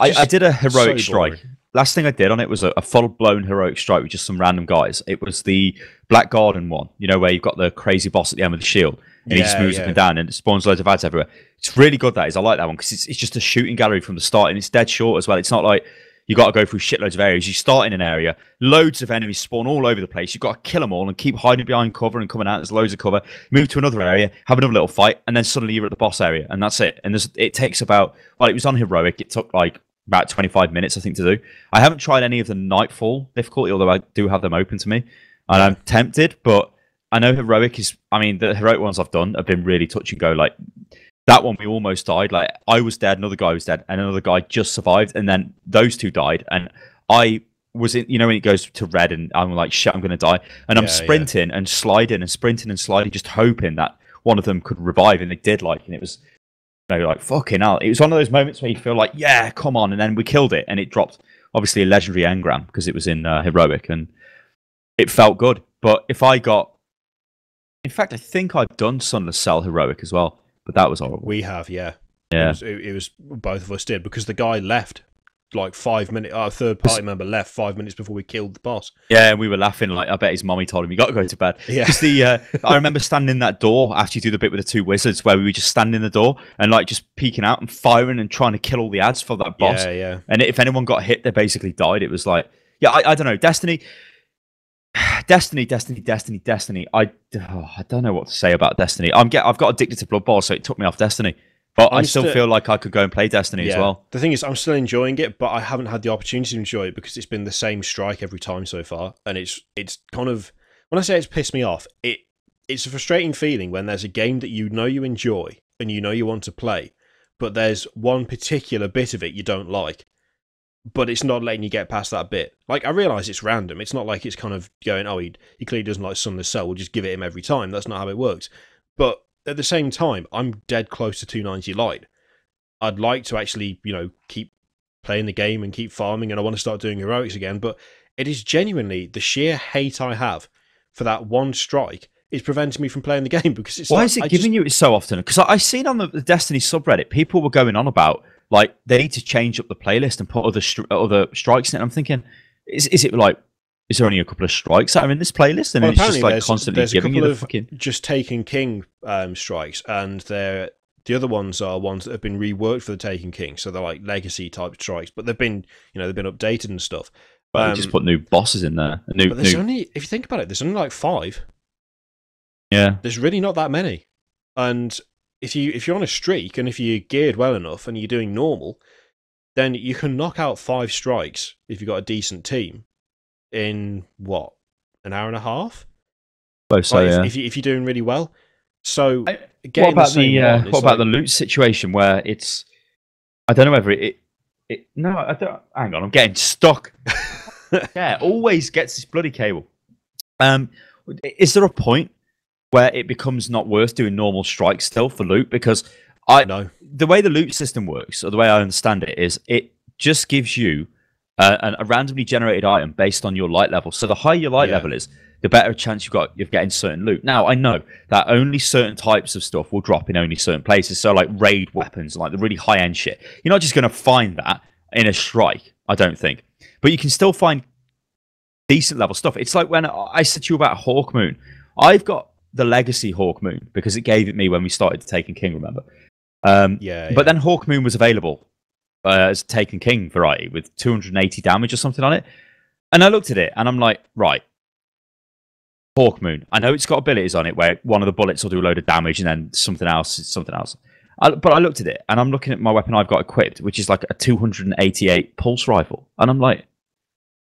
I did a heroic strike. Last thing I did on it was a full-blown heroic strike with just some random guys. It was the Black Garden one, where you've got the crazy boss at the end with the shield, and he just moves up and down, and it spawns loads of ads everywhere. It's really good, that is. I like that one, because it's just a shooting gallery from the start, and it's dead short as well. It's not like you got to go through shitloads of areas. You start in an area, loads of enemies spawn all over the place. You've got to kill them all and keep hiding behind cover and coming out. There's loads of cover. Move to another area, have another little fight, and then suddenly you're at the boss area, and that's it. And it takes about, it was on heroic. It took like about 25 minutes, I think, to do. I haven't tried any of the Nightfall difficulty, although I do have them open to me, and I'm tempted. But I know heroic is. I mean, the heroic ones I've done have been really touch and go. Like that one, we almost died. Like I was dead, another guy was dead, and another guy just survived, and then those two died, and I was in. When it goes to red, and I'm like, shit, I'm gonna die, and I'm sprinting and sliding and sprinting and sliding, just hoping that one of them could revive, and they did. And it was, like fucking hell. It was one of those moments where you feel like, yeah, come on, and then we killed it, and it dropped obviously a legendary engram because it was in heroic, and it felt good. But if I got, in fact, I think I've done Sunless Cell heroic as well. But that was horrible. We have, yeah. Yeah. It was both of us did, because the guy left like 5 minutes. Our third party member left 5 minutes before we killed the boss. Yeah, and we were laughing. Like, I bet his mommy told him, you got to go to bed. Yeah. I remember standing in that door after you do the bit with the 2 wizards, where we were just standing in the door and like just peeking out and firing and trying to kill all the ads for that boss. Yeah. And if anyone got hit, they basically died. It was like, I don't know. Destiny. I don't know what to say about Destiny. I've got addicted to Blood Bowl, so it took me off Destiny. But I still feel like I could go and play Destiny as well. The thing is, I'm still enjoying it, but I haven't had the opportunity to enjoy it because it's been the same strike every time so far. And it's kind of, when I say it's pissed me off, it's a frustrating feeling when there's a game that you know you enjoy and you know you want to play, but there's one particular bit of it you don't like, but it's not letting you get past that bit. Like, I realise it's random. It's not like it's kind of going, oh, he clearly doesn't like Sunless Cell, we'll just give it him every time. That's not how it works. But at the same time, I'm dead close to 290 light. I'd like to actually, keep playing the game and keep farming, and I want to start doing heroics again, but it is genuinely the sheer hate I have for that one strike is preventing me from playing the game, because it's Why is it giving you it so often? Because I seen on the Destiny subreddit, people were going on about, like, they need to change up the playlist and put other strikes in it. I'm thinking, is it like, is there only a couple of strikes that are in this playlist? And it's just like constantly giving you the fucking... just Taken King strikes, and the other ones are ones that have been reworked for the Taken King, so they're like legacy type strikes, but they've been updated and stuff. But just put new bosses in there. But there's only, if you think about it, there's only like 5. Yeah, there's really not that many. And if you're on a streak and if you're geared well enough and you're doing normal, then you can knock out 5 strikes if you've got a decent team in what, an hour and a half? Both so, yeah. If you're doing really well. So what about the loot situation where it's, I don't know whether no, I don't, hang on, I'm getting stuck. Yeah, always gets this bloody cable. Is there a point where it becomes not worth doing normal strikes still for loot? Because the way the loot system works, or the way I understand it, is it just gives you a randomly generated item based on your light level. So the higher your light level is, the better chance you've got of getting certain loot. Now, I know that only certain types of stuff will drop in only certain places. So like raid weapons, like the really high-end shit. You're not just going to find that in a strike, I don't think. But you can still find decent level stuff. It's like when I said to you about Hawkmoon. I've got the Legacy Hawkmoon because it gave it me when we started Taken King, remember? But then Hawkmoon was available as a Taken King variety with 280 damage or something on it. And I looked at it and I'm like, right, Hawkmoon. I know it's got abilities on it where one of the bullets will do a load of damage and then something else is something else. But I looked at it and I'm looking at my weapon I've got equipped, which is like a 288 pulse rifle. And I'm like,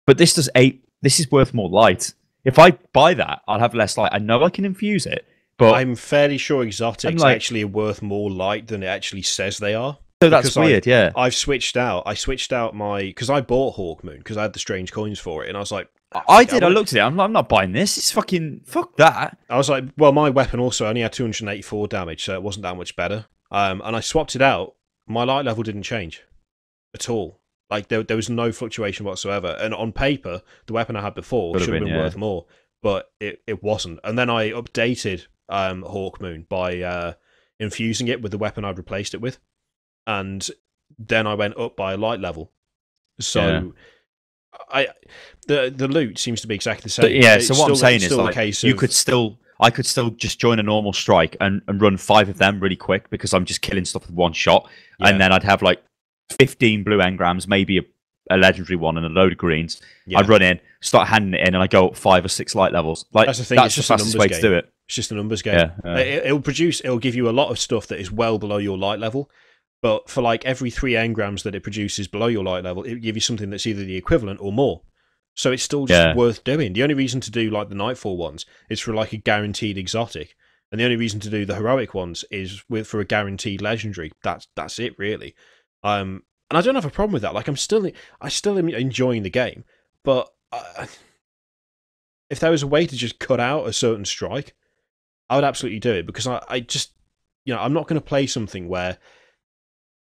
but this does 8. This is worth more light. If I buy that, I'll have less light. I know I can infuse it, but I'm fairly sure exotics actually are worth more light than it actually says they are. So that's weird, yeah. I've switched out. I switched out because I bought Hawkmoon because I had the strange coins for it, and I was like, I looked at it. I'm not buying this. It's fucking fuck that. I was like, well, my weapon also only had 284 damage, so it wasn't that much better. And I swapped it out. My light level didn't change at all. Like there was no fluctuation whatsoever. And on paper, the weapon I had before should have been worth more, but it wasn't. And then I updated Hawkmoon by infusing it with the weapon I'd replaced it with, and then I went up by a light level. So. The loot seems to be exactly the same. So what I'm saying is, like, I could still just join a normal strike and run 5 of them really quick because I'm just killing stuff with one shot, and then I'd have like 15 blue engrams, maybe a legendary one, and a load of greens. I'd run in, start handing it in, and I go up 5 or 6 light levels. Like that's the thing. That's just the fastest way to do it. It's just a numbers game. It'll give you a lot of stuff that is well below your light level. But for like every 3 engrams that it produces below your light level, it will give you something that's either the equivalent or more. So it's still just worth doing. The only reason to do like the Nightfall ones is for like a guaranteed exotic. And the only reason to do the heroic ones is for a guaranteed legendary. That's it really. And I don't have a problem with that. Like I still am enjoying the game. But if there was a way to just cut out a certain strike, I would absolutely do it, because I just, I'm not going to play something where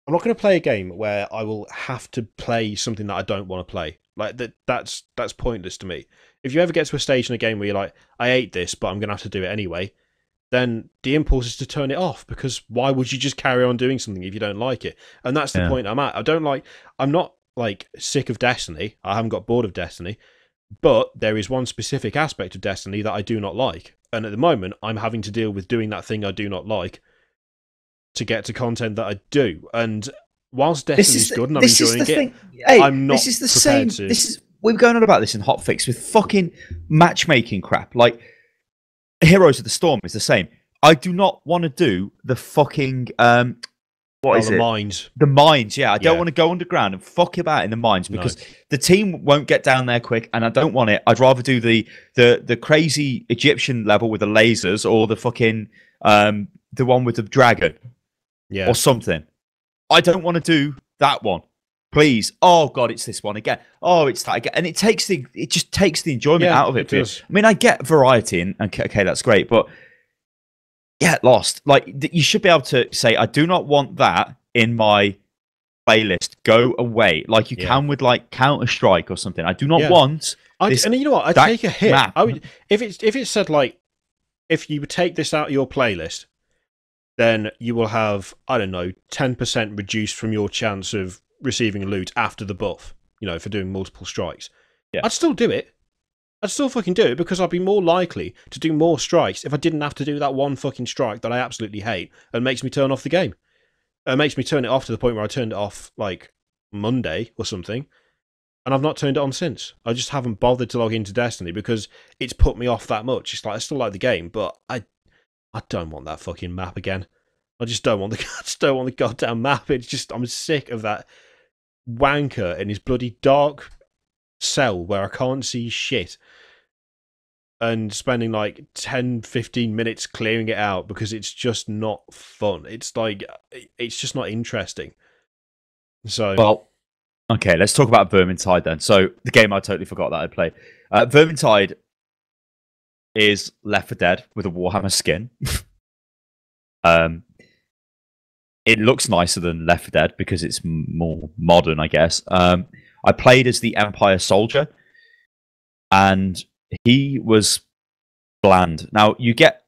I'm not going to play a game where I will have to play something that I don't want to play. Like that's pointless to me. If you ever get to a stage in a game where you're like, I hate this, but I'm going to have to do it anyway, then the impulse is to turn it off, because why would you just carry on doing something if you don't like it? And that's the point I'm at. I'm not like sick of Destiny. I haven't got bored of Destiny, but there is one specific aspect of Destiny that I do not like. And at the moment, I'm having to deal with doing that thing I do not like to get to content that I do. And whilst Destiny's good and I'm enjoying it, I'm not prepared to... We're going on about this in Hotfix with fucking matchmaking crap. Like, Heroes of the Storm is the same. I do not want to do the fucking what is the it? mines. The mines, yeah. I don't want to go underground and fuck about in the mines because the team won't get down there quick, and I don't want it. I'd rather do the crazy Egyptian level with the lasers or the fucking the one with the dragon, or something. I don't want to do that one. Please, oh god, it's this one again. Oh, it's that again, and it just takes the enjoyment out of it. I mean, I get variety, and okay, that's great, but get lost. Like you should be able to say, I do not want that in my playlist. Go away, like you can with like Counter-Strike or something. I do not want. And you know what? I'd take a hit. I would if it said like, if you would take this out of your playlist, then you will have, I don't know, 10% reduced from your chance of receiving loot after the buff, you know, for doing multiple strikes. I'd still do it. I'd still fucking do it because I'd be more likely to do more strikes if I didn't have to do that one fucking strike that I absolutely hate and makes me turn off the game. It makes me turn it off to the point where I turned it off like Monday or something, and I've not turned it on since. I just haven't bothered to log into Destiny because it's put me off that much. It's like I still like the game, but I don't want that fucking map again. I just don't want the goddamn map. It's just, I'm sick of that wanker in his bloody dark cell where I can't see shit and spending like 10-15 minutes clearing it out because it's just not fun. It's like, it's just not interesting. So, well, okay, let's talk about Vermintide then. So the game I totally forgot that I played. Vermintide is Left 4 Dead with a Warhammer skin. It looks nicer than Left 4 Dead because it's more modern, I guess. I played as the Empire soldier, and he was bland. Now, you get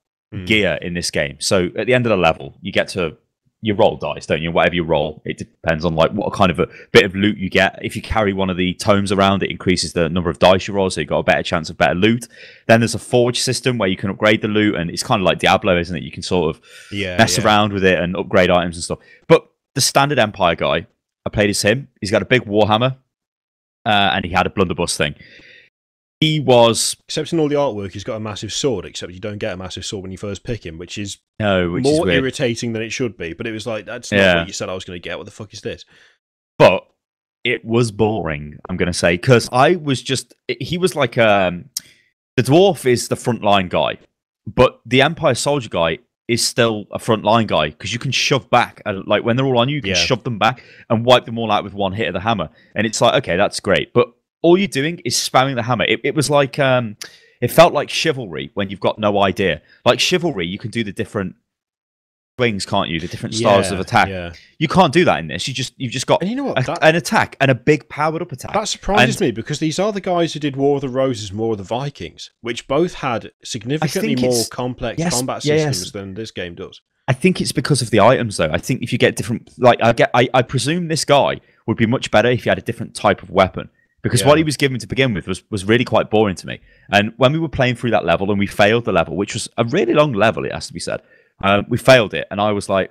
gear in this game. So at the end of the level, you roll dice, don't you? Whatever you roll, it depends on like what kind of a bit of loot you get. If you carry one of the tomes around, it increases the number of dice you roll, so you've got a better chance of better loot. Then there's a forge system where you can upgrade the loot, and it's kind of like Diablo, isn't it? You can sort of mess around with it and upgrade items and stuff. But the standard Empire guy, I played as him. He's got a big Warhammer, and he had a blunderbuss thing. He was... Except in all the artwork, he's got a massive sword, except you don't get a massive sword when you first pick him, which is more irritating than it should be. But it was like, that's not what you said I was going to get. What the fuck is this? But it was boring, I'm going to say, because I was just... He was like... the dwarf is the frontline guy, but the Empire soldier guy is still a frontline guy, because you can shove back. Like, when they're all on you, you can shove them back and wipe them all out with one hit of the hammer. And it's like, okay, that's great. But all you're doing is spamming the hammer. It was like, it felt like Chivalry when you've got no idea. Like Chivalry, you can do the different swings, can't you? The different styles of attack. Yeah. You can't do that in this. You've just got an attack and a big powered up attack. That surprises me because these are the guys who did War of the Roses, more of the Vikings, which both had significantly more complex combat systems than this game does. I think it's because of the items, though. I think if you get different, like I presume this guy would be much better if he had a different type of weapon. Because what he was given to begin with was really quite boring to me. And when we were playing through that level and we failed the level, which was a really long level, it has to be said, we failed it. And I was like,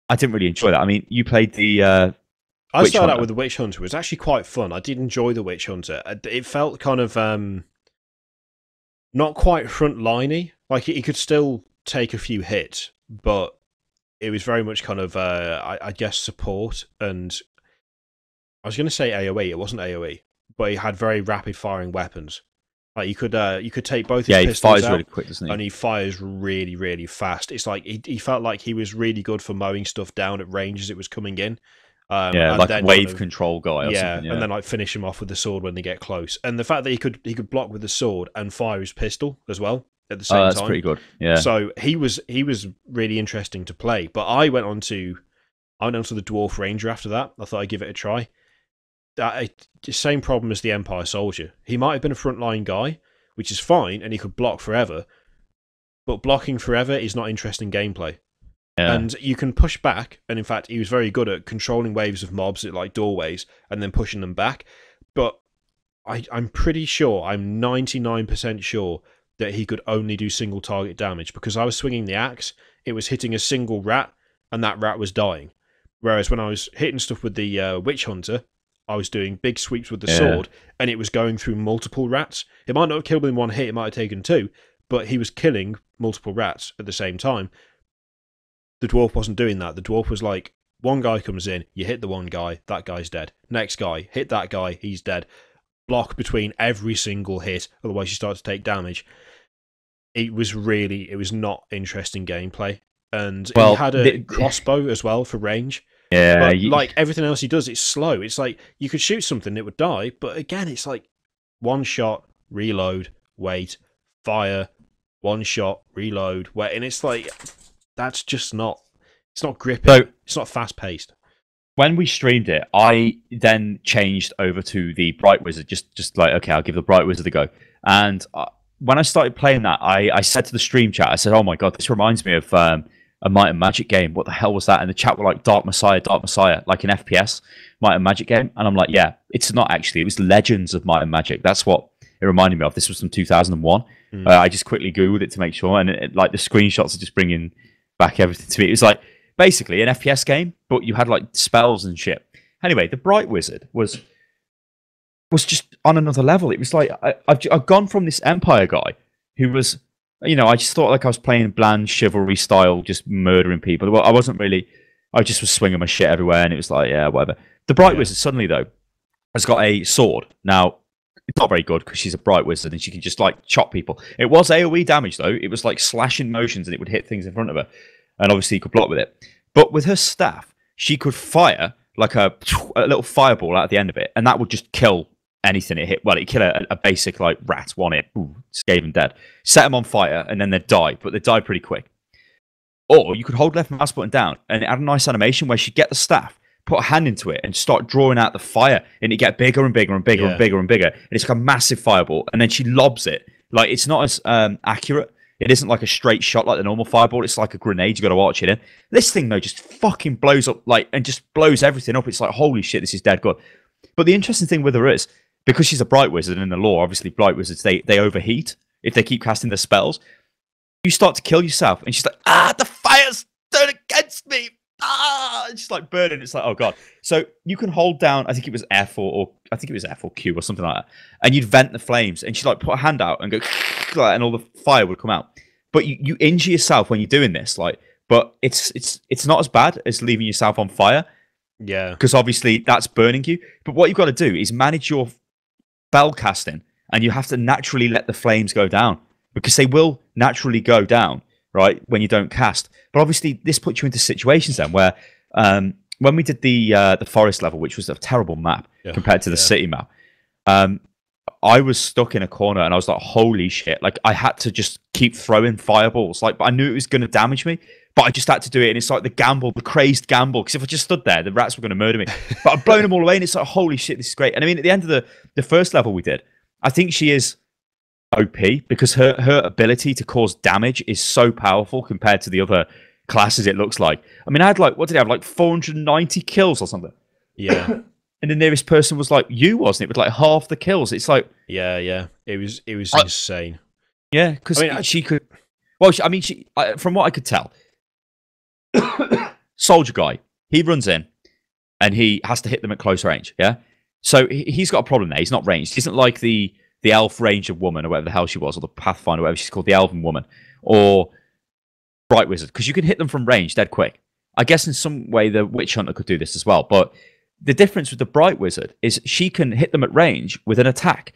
I didn't really enjoy that. I mean, you played the I started out with the Witch Hunter. It was actually quite fun. I did enjoy the Witch Hunter. It felt kind of not quite front-liney. Like, he could still take a few hits, but it was very much kind of, I guess, support. And I was going to say AoE. It wasn't AoE. But he had very rapid firing weapons. Like you could take both his pistols fires out, really quick, doesn't he? And he fires really, really fast. It's like he felt like he was really good for mowing stuff down at range as it was coming in. Like a wave control guy. Or something, and then like finish him off with the sword when they get close. And the fact that he could block with the sword and fire his pistol as well at the same time. That's pretty good. Yeah. So he was really interesting to play. But I went on to the Dwarf Ranger after that. I thought I'd give it a try. Same problem as the Empire Soldier. He might have been a frontline guy, which is fine, and he could block forever. But blocking forever is not interesting gameplay. Yeah. And you can push back, and in fact, he was very good at controlling waves of mobs at like doorways and then pushing them back. But I'm pretty sure, I'm 99% sure that he could only do single target damage because I was swinging the axe, it was hitting a single rat, and that rat was dying. Whereas when I was hitting stuff with the Witch Hunter, I was doing big sweeps with the sword, and it was going through multiple rats. It might not have killed him in one hit, it might have taken two, but he was killing multiple rats at the same time. The dwarf wasn't doing that. The dwarf was like one guy comes in, you hit the one guy, that guy's dead. Next guy, hit that guy, he's dead. Block between every single hit, otherwise you start to take damage. It was not interesting gameplay. And he had a crossbow as well for range. Yeah. But like everything else he does, it's slow. It's like you could shoot something, it would die. But again, it's like one shot, reload, wait, fire, one shot, reload, wait. And it's like, that's just not, it's not gripping. So, it's not fast paced. When we streamed it, I then changed over to the Bright Wizard. Just like, okay, I'll give the Bright Wizard a go. And when I started playing that, I said to the stream chat, I said, oh my God, this reminds me of a Might and Magic game. What the hell was that? And the chat were like, Dark Messiah, like an FPS Might and Magic game. And I'm like, yeah, it's not actually. It was Legends of Might and Magic. That's what it reminded me of. This was from 2001. I just quickly Googled it to make sure. And like the screenshots are just bringing back everything to me. It was like basically an FPS game, but you had like spells and shit. Anyway, the Bright Wizard was just on another level. It was like, I've gone from this Empire guy who was, you know, I just thought like I was playing bland chivalry style, just murdering people. Well, I wasn't really. I just was swinging my shit everywhere, and it was like, yeah, whatever. The Bright Wizard suddenly, though, has got a sword. Now, it's not very good because she's a Bright Wizard and she can just like chop people. It was AoE damage, though. It was like slashing motions and it would hit things in front of her. And obviously, you could block with it. But with her staff, she could fire like a little fireball out at the end of it, and that would just kill anything it hit. Well, it kill a basic like rat, one hit, Skaven dead. Set them on fire, and then they'd die, but they'd die pretty quick. Or you could hold left mouse button down, and it had a nice animation where she'd get the staff, put a hand into it, and start drawing out the fire, and it get bigger and bigger and bigger and bigger and bigger. And it's like a massive fireball, and then she lobs it. Like it's not as accurate. It isn't like a straight shot like the normal fireball. It's like a grenade. You got to watch it in. This thing though just fucking blows up and just blows everything up. It's like holy shit, this is dead good. But the interesting thing with her is, because she's a Bright Wizard, and in the lore, obviously, Bright Wizards, they overheat if they keep casting their spells. You start to kill yourself, and she's like, the fire's turned against me! It's just like burning. It's like, oh God. So you can hold down, I think it was F or Q or something like that, and you'd vent the flames, and she'd like put a hand out and go, and all the fire would come out. But you injure yourself when you're doing this, like, but it's not as bad as leaving yourself on fire. Yeah. Because obviously that's burning you. But what you've got to do is manage your spell casting, and you have to naturally let the flames go down, because they will naturally go down, right, when you don't cast. But obviously this puts you into situations then where when we did the forest level, which was a terrible map compared to the city map, I was stuck in a corner, and I was like, holy shit, like I had to just keep throwing fireballs, like, but I knew it was going to damage me, but I just had to do it. And it's like the crazed gamble, because if I just stood there, the rats were going to murder me. But I've blown them all away, and it's like, holy shit, this is great. And I mean, at the end of the first level we did, I think she is OP, because her ability to cause damage is so powerful compared to the other classes, it looks like. I mean, I had like, what did I have, like 490 kills or something? Yeah. And the nearest person was like you, wasn't it, with like half the kills? It's like, yeah. It was insane. Yeah, because she could. Well, she, from what I could tell, soldier guy, he runs in and he has to hit them at close range. Yeah, so he's got a problem there. He's not ranged. He isn't like the elf ranger woman or whatever the hell she was, or the pathfinder, or whatever she's called, the elven woman, or Bright Wizard, because you can hit them from range dead quick. I guess in some way the witch hunter could do this as well, but the difference with the Bright Wizard is she can hit them at range with an attack,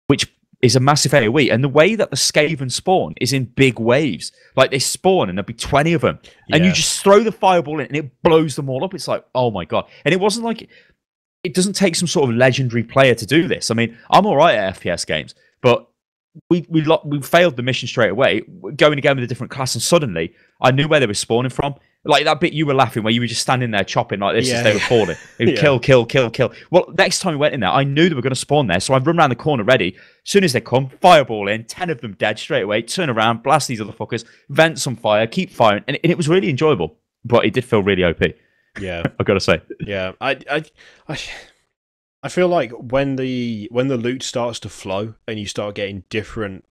which is a massive AoE. And the way that the Skaven spawn is in big waves. Like they spawn and there'll be 20 of them. And you just throw the fireball in and it blows them all up. It's like, oh my God. And it wasn't like, it doesn't take some sort of legendary player to do this. I mean, I'm all right at FPS games, but we failed the mission straight away, going again with a different class, and suddenly I knew where they were spawning from. Like that bit you were laughing where you were just standing there chopping like this as they were falling. Kill. Well, next time we went in there, I knew they were going to spawn there, so I run around the corner ready. As soon as they come, fireball in, 10 of them dead straight away, turn around, blast these other fuckers, vent some fire, keep firing, and it was really enjoyable. But it did feel really OP. Yeah. I've got to say. Yeah. I feel like when the loot starts to flow and you start getting different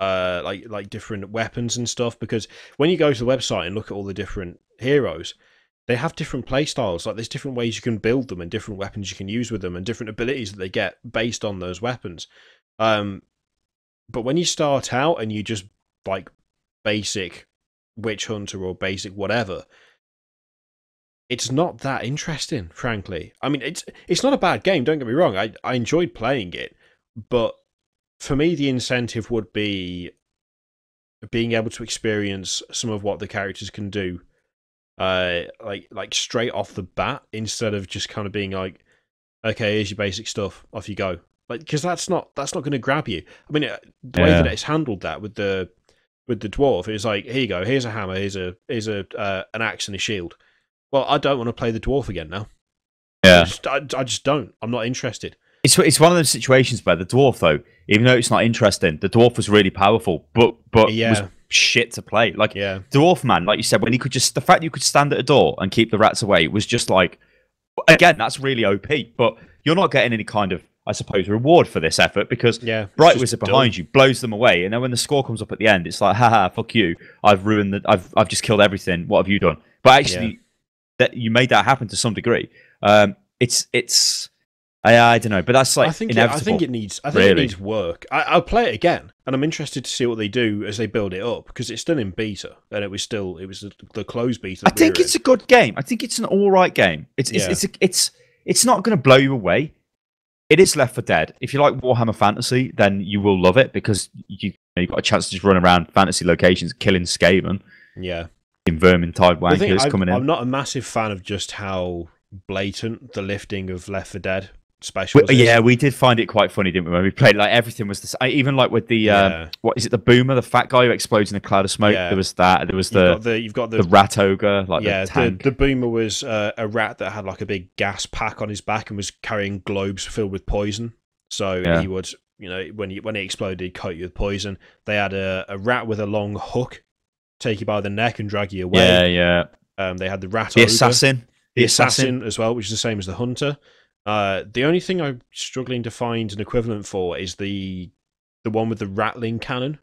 like different weapons and stuff, because when you go to the website and look at all the different heroes, they have different play styles. Like there's different ways you can build them and different weapons you can use with them and different abilities that they get based on those weapons. But when you start out and you just like basic witch hunter or basic whatever, it's not that interesting, frankly. I mean, it's not a bad game. Don't get me wrong. I enjoyed playing it, but for me, the incentive would be being able to experience some of what the characters can do, like straight off the bat, instead of just kind of being like, okay, here's your basic stuff, off you go. Like, because that's not going to grab you. I mean, the way that it's handled that with the dwarf, it's like, here you go, here's a hammer, here's an axe and a shield. Well, I don't want to play the dwarf again now. Yeah, I just don't. I'm not interested. It's one of those situations where the dwarf, though, even though it's not interesting, the dwarf was really powerful, but was shit to play. Like, dwarf man, like you said, when he could just, the fact you could stand at a door and keep the rats away was just like, again, that's really OP. But you're not getting any kind of, I suppose, reward for this effort, because Bright Wizard behind you blows them away, and then when the score comes up at the end, it's like, haha, fuck you, I've ruined I've just killed everything. What have you done? But actually, that you made that happen to some degree. I don't know, but that's like inevitable. I think it needs work. I'll play it again, and I'm interested to see what they do as they build it up, because it's still in beta, and it was the closed beta. I think it's a good game. I think it's an all right game. It's not going to blow you away. It is Left 4 Dead. If you like Warhammer Fantasy, then you will love it, because you got a chance to just run around fantasy locations killing Skaven. Yeah. In Vermintide wankers coming in. I'm not a massive fan of just how blatant the lifting of Left 4 Dead specials is. Yeah, we did find it quite funny, didn't we? When we played, like, everything was the same. Even like with the what is it, the boomer, the fat guy who explodes in a cloud of smoke. There was that. There was you've got the rat ogre, like the tank. The boomer was a rat that had like a big gas pack on his back and was carrying globes filled with poison. So he would, when he exploded, he'd coat you with poison. They had a rat with a long hook, take you by the neck and drag you away. They had the rat ogre, the assassin as well, which is the same as the hunter. The only thing I'm struggling to find an equivalent for is the one with the rattling cannon,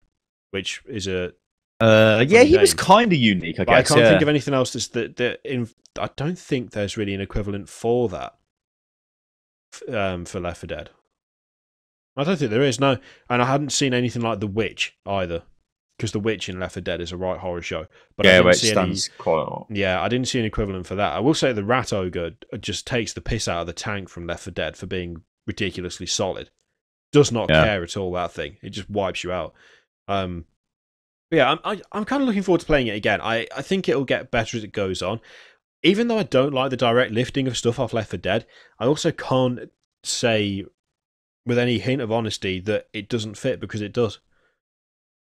which is a he was kind of unique, I guess. I can't think of anything else I don't think there's really an equivalent for that for Left 4 Dead. I don't think there is, no. And I hadn't seen anything like the Witch either, because the Witch in Left 4 Dead is a right horror show. But I didn't see quite a lot. Yeah, I didn't see an equivalent for that. I will say the Rat Ogre just takes the piss out of the tank from Left 4 Dead for being ridiculously solid. Does not care at all, that thing. It just wipes you out. I'm kind of looking forward to playing it again. I think it'll get better as it goes on. Even though I don't like the direct lifting of stuff off Left 4 Dead, I also can't say with any hint of honesty that it doesn't fit, because it does.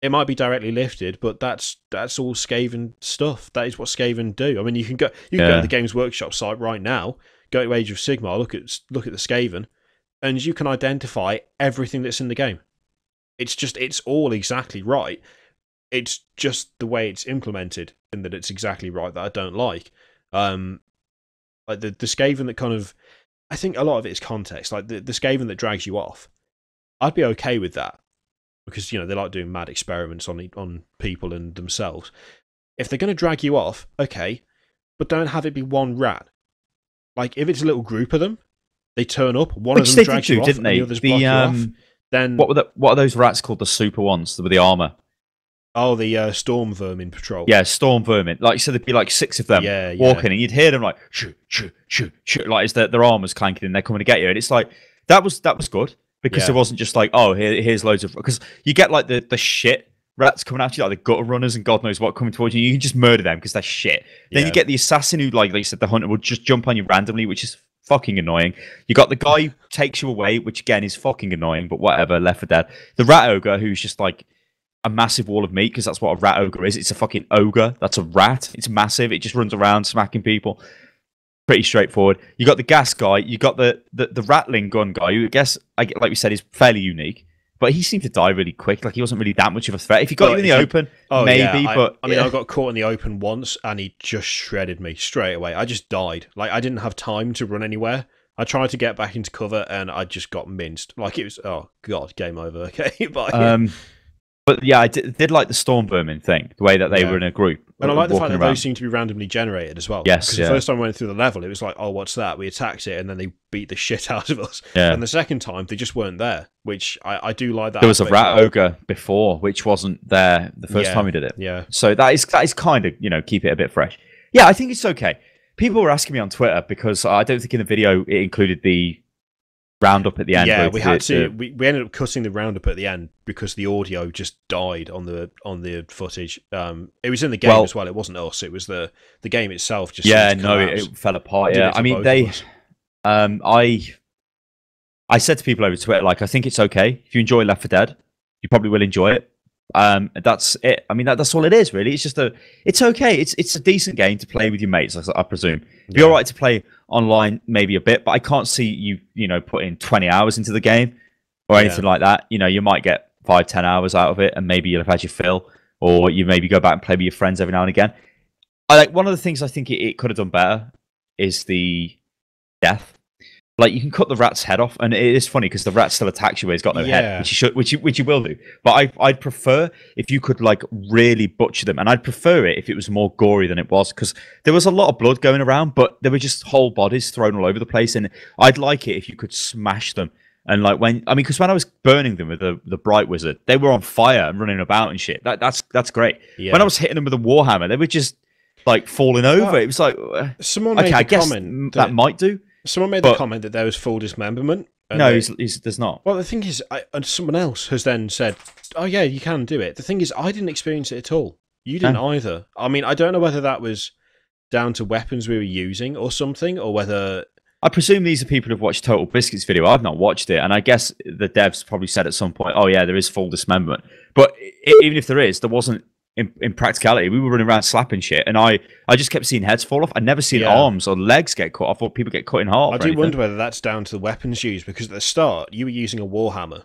It might be directly lifted, but that's all Skaven stuff. That is what Skaven do. I mean, you can go to the Games Workshop site right now, go to Age of Sigmar, look at the Skaven, and you can identify everything that's in the game. It's all exactly right. It's just the way it's implemented, and that it's exactly right, that I don't like. Like the Skaven that kind of, I think a lot of it is context. Like the Skaven that drags you off, I'd be okay with that, because they like doing mad experiments on people and themselves. If they're going to drag you off, okay, but don't have it be one rat. Like, if it's a little group of them, they turn up, one of them drags you off, and the others block you off. Then what are those rats called? The super ones with the armor. Oh, the Storm Vermin Patrol. Yeah, Storm Vermin. Like, so there'd be like 6 of them walking, and you'd hear them like shoot, shoot, shoot, shoot, like as their armor's clanking and they're coming to get you. And it's like that was good, because it wasn't just like, oh, here's loads of, because you get like the shit rats coming at you, like the gutter runners and God knows what coming towards you. You can just murder them because they're shit. Then you get the assassin who, like you said, the hunter will just jump on you randomly, which is fucking annoying. You got the guy who takes you away, which again is fucking annoying, but whatever. Left 4 Dead. The rat ogre, who's just like a massive wall of meat, because that's what a rat ogre is. It's a fucking ogre. That's a rat. It's massive. It just runs around smacking people. Pretty straightforward. You got the gas guy. You got the rattling gun guy, who I guess, like we said, is fairly unique. But he seemed to die really quick. Like, he wasn't really that much of a threat. If he got you in the open, maybe. But I mean, I got caught in the open once, and he just shredded me straight away. I just died. Like, I didn't have time to run anywhere. I tried to get back into cover, and I just got minced. Like, it was, oh god, game over. Okay, bye. But yeah, I did like the Storm Vermin thing, the way that they were in a group. And I like the fact that those seem to be randomly generated as well. Yes, because the first time I went through the level, it was like, oh, what's that? We attacked it, and then they beat the shit out of us. Yeah. And the second time, they just weren't there, which I do like that. There was a rat ogre before, which wasn't there the first time we did it. Yeah. So that is kind of, keep it a bit fresh. Yeah, I think it's okay. people were asking me on Twitter because I don't think in the video it included the roundup at the end. Yeah, we ended up cutting the roundup at the end because the audio just died on the footage. It was in the game as well. It wasn't us. It was the game itself. Just it fell apart. Yeah, I mean I said to people over Twitter, like, I think it's okay if you enjoy Left 4 Dead, you probably will enjoy it. That's it. I mean, that's all it is, really. It's just it's okay. It's a decent game to play with your mates, I presume. It'd be all right to play online, maybe a bit, but I can't see you putting 20 hours into the game or anything like that. You might get 5-10 hours out of it, and maybe you'll have had your fill, or you maybe go back and play with your friends every now and again. One of the things I think it could have done better is the death. Like, you can cut the rat's head off, and it is funny because the rat still attacks you where he's got no head, which you will do. But I'd prefer if you could like really butcher them, and I'd prefer it if it was more gory than it was, because there was a lot of blood going around, but there were just whole bodies thrown all over the place, and I'd like it if you could smash them. And like because when I was burning them with the Bright Wizard, they were on fire and running about and shit. That's great. Yeah. When I was hitting them with a Warhammer, they were just like falling over. It was like someone made a comment that might do. Someone made the comment that there was full dismemberment. No, there's not. Well, the thing is, and someone else has then said, "Oh yeah, you can do it." The thing is, I didn't experience it at all. You didn't either. I mean, I don't know whether that was down to weapons we were using or something, or whether. I presume these are people who've watched Total Biscuit's video. I've not watched it, and I guess the devs probably said at some point, "Oh yeah, there is full dismemberment." But even if there is, there wasn't. In practicality, we were running around slapping shit, and I just kept seeing heads fall off. I'd never seen arms or legs get cut off, or people get cut in half. I do wonder whether that's down to the weapons used, because at the start you were using a Warhammer.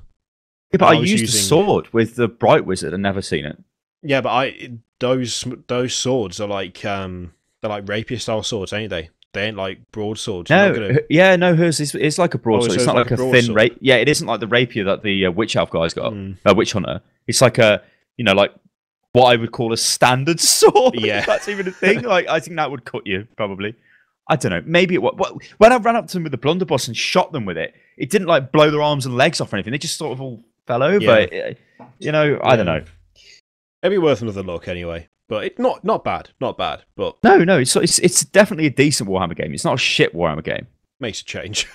Yeah, but I used a sword with the Bright Wizard and never seen it. Yeah, but those swords are like they're like rapier style swords, ain't they? They ain't like broadswords. No, hers is like a broadsword. It's not like a thin rapier. Yeah, it isn't like the rapier that the Witch Elf guy's got. Witch Hunter. It's like a like. What I would call a standard sword. Yeah, if that's even a thing. Like, I think that would cut you probably. I don't know. Maybe it. When I ran up to them with the blunderbuss and shot them with it, it didn't like blow their arms and legs off or anything. They just sort of all fell over. Yeah. I don't know. It'd be worth another look anyway. But it's not bad. But no. It's definitely a decent Warhammer game. It's not a shit Warhammer game. Makes a change.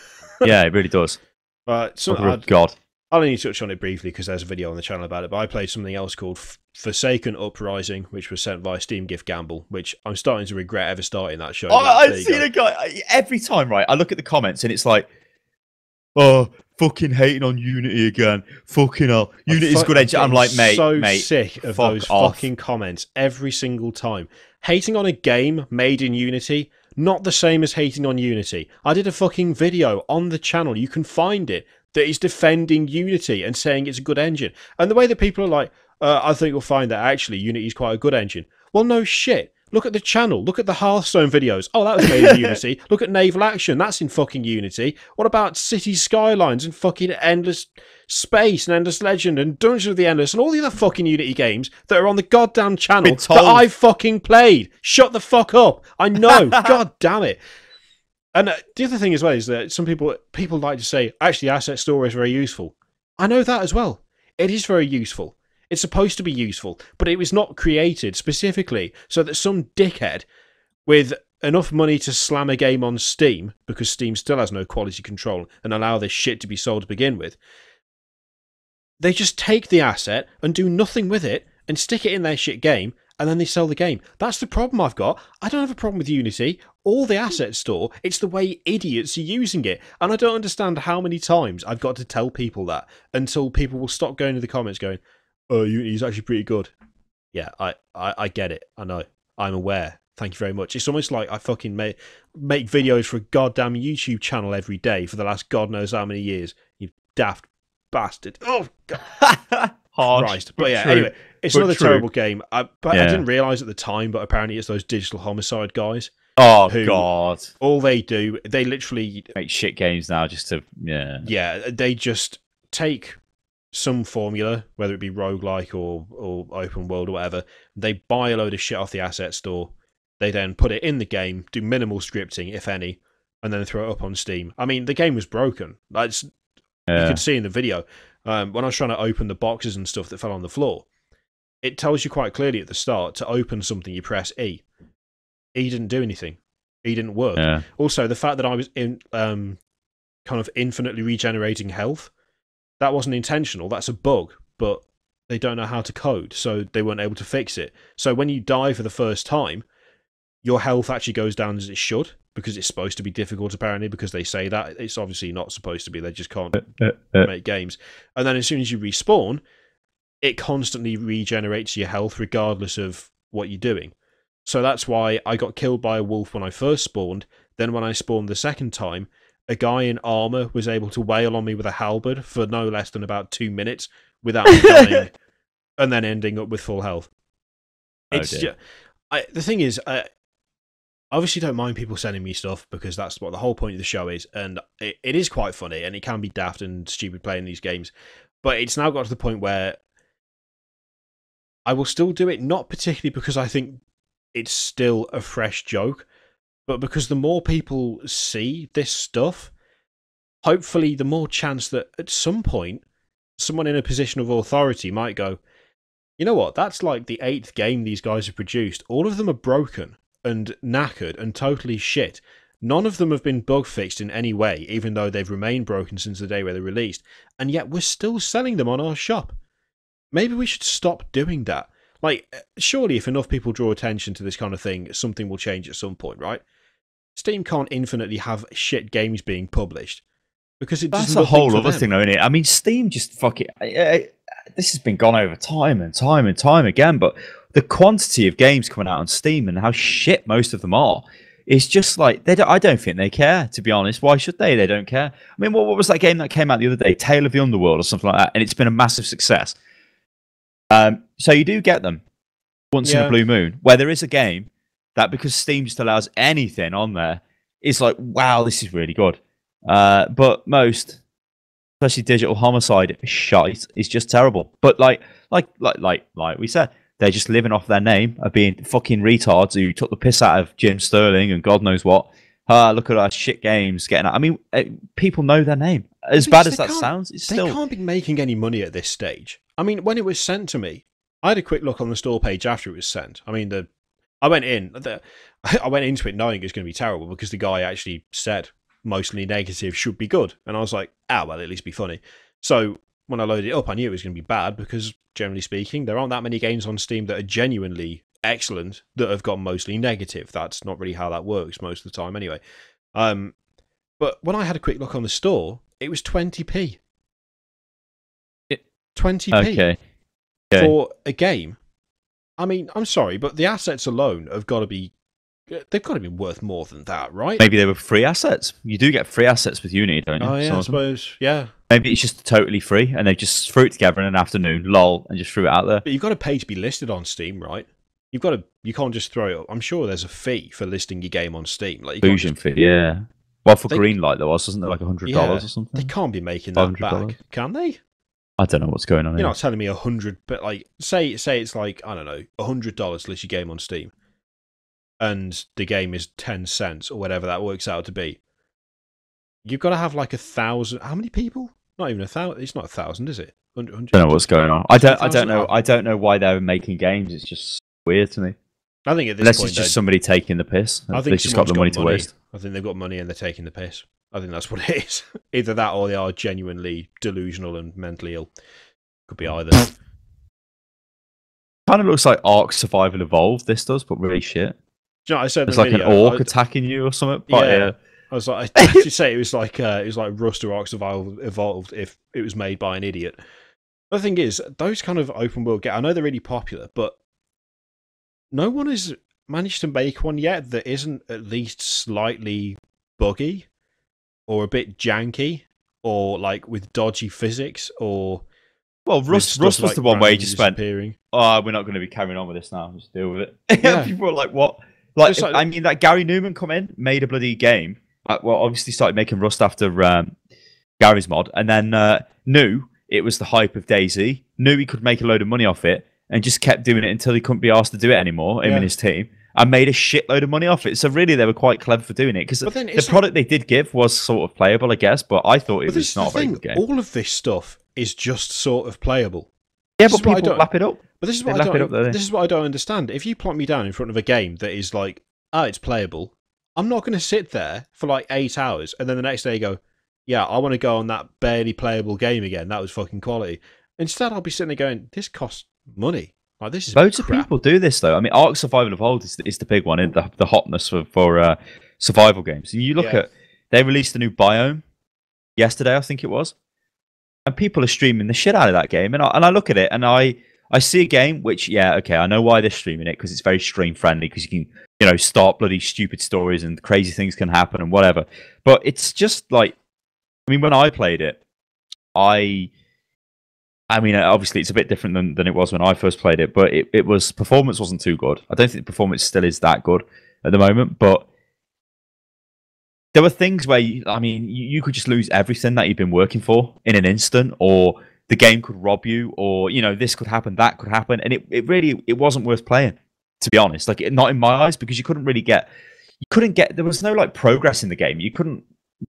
Yeah, it really does. God. I'll only touch on it briefly because there's a video on the channel about it, but I played something else called Forsaken Uprising, which was sent via Steam Gift Gamble, which I'm starting to regret ever starting that show. I've seen a guy, every time, right, I look at the comments and it's like, oh, fucking hating on Unity again. Fucking hell. Unity's good engine. I'm like, mate, sick of those fucking comments every single time. Hating on a game made in Unity, not the same as hating on Unity. I did a fucking video on the channel, you can find it, that is defending Unity and saying it's a good engine. And the way that people are like, I think you'll find that actually Unity is quite a good engine. Well, no shit. Look at the channel. Look at the Hearthstone videos. Oh, that was made in Unity. Look at Naval Action. That's in fucking Unity. What about City Skylines and fucking Endless Space and Endless Legend and Dungeon of the Endless and all the other fucking Unity games that are on the goddamn channel that I fucking played? Shut the fuck up. I know. God damn it. And the other thing as well is that some people like to say, actually, Asset Store is very useful. I know that as well. It is very useful. It's supposed to be useful, but it was not created specifically so that some dickhead with enough money to slam a game on Steam, because Steam still has no quality control and allow this shit to be sold to begin with, they just take the asset and do nothing with it and stick it in their shit game, and then they sell the game. That's the problem I've got. I don't have a problem with Unity or the Asset Store. It's the way idiots are using it. And I don't understand how many times I've got to tell people that until people will stop going to the comments going, oh, Unity's actually pretty good. Yeah, I get it. I know. I'm aware. Thank you very much. It's almost like I fucking make videos for a goddamn YouTube channel every day for the last God knows how many years. You daft bastard. Oh, God. Harsh, Christ. But yeah, anyway, it's another terrible game. I didn't realise at the time, but apparently it's those Digital Homicide guys. Oh, God. All they do, they literally make shit games now just to, Yeah, they just take some formula, whether it be roguelike or open world or whatever. They buy a load of shit off the Asset Store. They then put it in the game, do minimal scripting, if any, and then throw it up on Steam. I mean, the game was broken. You could see in the video. When I was trying to open the boxes and stuff that fell on the floor, it tells you quite clearly at the start to open something, you press E. E didn't do anything. He didn't work. Yeah. Also, the fact that I was in kind of infinitely regenerating health, that wasn't intentional. That's a bug, but they don't know how to code, so they weren't able to fix it. So when you die for the first time, your health actually goes down as it should, because it's supposed to be difficult, apparently, because they say that. It's obviously not supposed to be. They just can't make games. And then as soon as you respawn, it constantly regenerates your health regardless of what you're doing. So that's why I got killed by a wolf when I first spawned. Then when I spawned the second time, a guy in armor was able to wail on me with a halberd for no less than about 2 minutes without me dying, and then ending up with full health. It's just, the thing is, I obviously don't mind people sending me stuff, because that's what the whole point of the show is, and it is quite funny, and it can be daft and stupid playing these games, but it's now got to the point where I will still do it, not particularly because I think it's still a fresh joke, but because the more people see this stuff, hopefully the more chance that at some point someone in a position of authority might go, you know what, that's like the 8th game these guys have produced. All of them are broken and knackered and totally shit. None of them have been bug fixed in any way, even though they've remained broken since the day where they're released, and yet we're still selling them on our shop. Maybe we should stop doing that. Like, surely if enough people draw attention to this kind of thing, something will change at some point, right? Steam can't infinitely have shit games being published, because that's a whole other thing, though, isn't it? I mean, Steam just fucking. This has been gone over time and time and time again, but the quantity of games coming out on Steam and how shit most of them are, it's just like I don't think they care. To be honest, why should they? They don't care. I mean, what was that game that came out the other day? Tale of the Underworld or something like that, and it's been a massive success. So you do get them once in a blue moon, where there is a game that, because Steam just allows anything on there, it's like, wow, this is really good. But most, especially Digital Homicide, shite is just terrible. But like we said, they're just living off their name of being fucking retards who took the piss out of Jim Sterling and God knows what. Look at our shit games getting out. I mean, people know their name. As bad as that sounds, it's still... They can't be making any money at this stage. I mean, when it was sent to me, I had a quick look on the store page after it was sent. I mean, I went into it knowing it was going to be terrible, because the guy actually said mostly negative should be good. And I was like, well, at least be funny. So when I loaded it up, I knew it was going to be bad, because generally speaking, there aren't that many games on Steam that are genuinely excellent that have got mostly negative. That's not really how that works most of the time anyway. But when I had a quick look on the store, it was 20p. 20p for a game. I mean, I'm sorry, but the assets alone have got to be... They've got to be worth more than that, right? Maybe they were free assets. You do get free assets with Unity, don't you? Oh, yeah, I suppose, yeah. Maybe it's just totally free, and they just threw it together in an afternoon, lol, and just threw it out there. But you've got to pay to be listed on Steam, right? You can't just throw it up. I'm sure there's a fee for listing your game on Steam. Like, Fusion fee, yeah. Well, for Greenlight, there wasn't there like $100 or something? They can't be making that back, can they? I don't know what's going on. You're not telling me 100, but like, say it's like, I don't know, $100 to list your game on Steam, and the game is 10 cents or whatever that works out to be. You've got to have like 1,000. How many people? Not even 1,000. It's not 1,000, is it? 100. I don't know what's going on. I don't know. I don't know why they're making games. It's just weird to me. I think at this unless point, it's just somebody taking the piss. I think they've just got the money to waste. I think they've got money and they're taking the piss. I think that's what it is. Either that or they are genuinely delusional and mentally ill. Could be either. Kind of looks like Ark Survival Evolved. This does, but really shit. Do you know, I said it's like an orc attacking you or something. But yeah. I was like, I actually say it was like Rust or Ark Survival Evolved if it was made by an idiot. The thing is, those kind of open world games, I know they're really popular, but no one has managed to make one yet that isn't at least slightly buggy or a bit janky or like with dodgy physics or... Well, Rust was the one where you just went, oh, we're not going to be carrying on with this now. Just deal with it. Yeah. People were like, what? Like, I mean, that Gary Newman come in, made a bloody game. Well, obviously started making Rust after Gary's mod, and then knew it was the hype of DayZ, knew he could make a load of money off it, and just kept doing it until he couldn't be asked to do it anymore, him and his team, and made a shitload of money off it. So really, they were quite clever for doing it, because the product they did give was sort of playable, I guess, but I thought it was not a very good game. All of this stuff is just sort of playable. Yeah, but people lap it up. But this is what I don't understand. If you plonk me down in front of a game that is like, it's playable, I'm not going to sit there for like 8 hours and then the next day go, yeah, I want to go on that barely playable game again. That was fucking quality. Instead, I'll be sitting there going, this costs money. Like, this is Loads crap. of people do this though. I mean, Ark Survival Evolved is the big one, in the hotness for survival games. You look at, they released a new biome yesterday, I think it was, and people are streaming the shit out of that game. And I look at it and I see a game which, yeah, okay, I know why they're streaming it, because it's very stream friendly, because you can start bloody stupid stories and crazy things can happen and whatever. But it's just like, I mean, when I played it, I mean, obviously it's a bit different than it was when I first played it, but it was, performance wasn't too good. I don't think the performance still is that good at the moment, but there were things where you could just lose everything that you've been working for in an instant, or the game could rob you, or this could happen, that could happen, and it really wasn't worth playing, to be honest. Like, not in my eyes, because you couldn't get, there was no like progress in the game.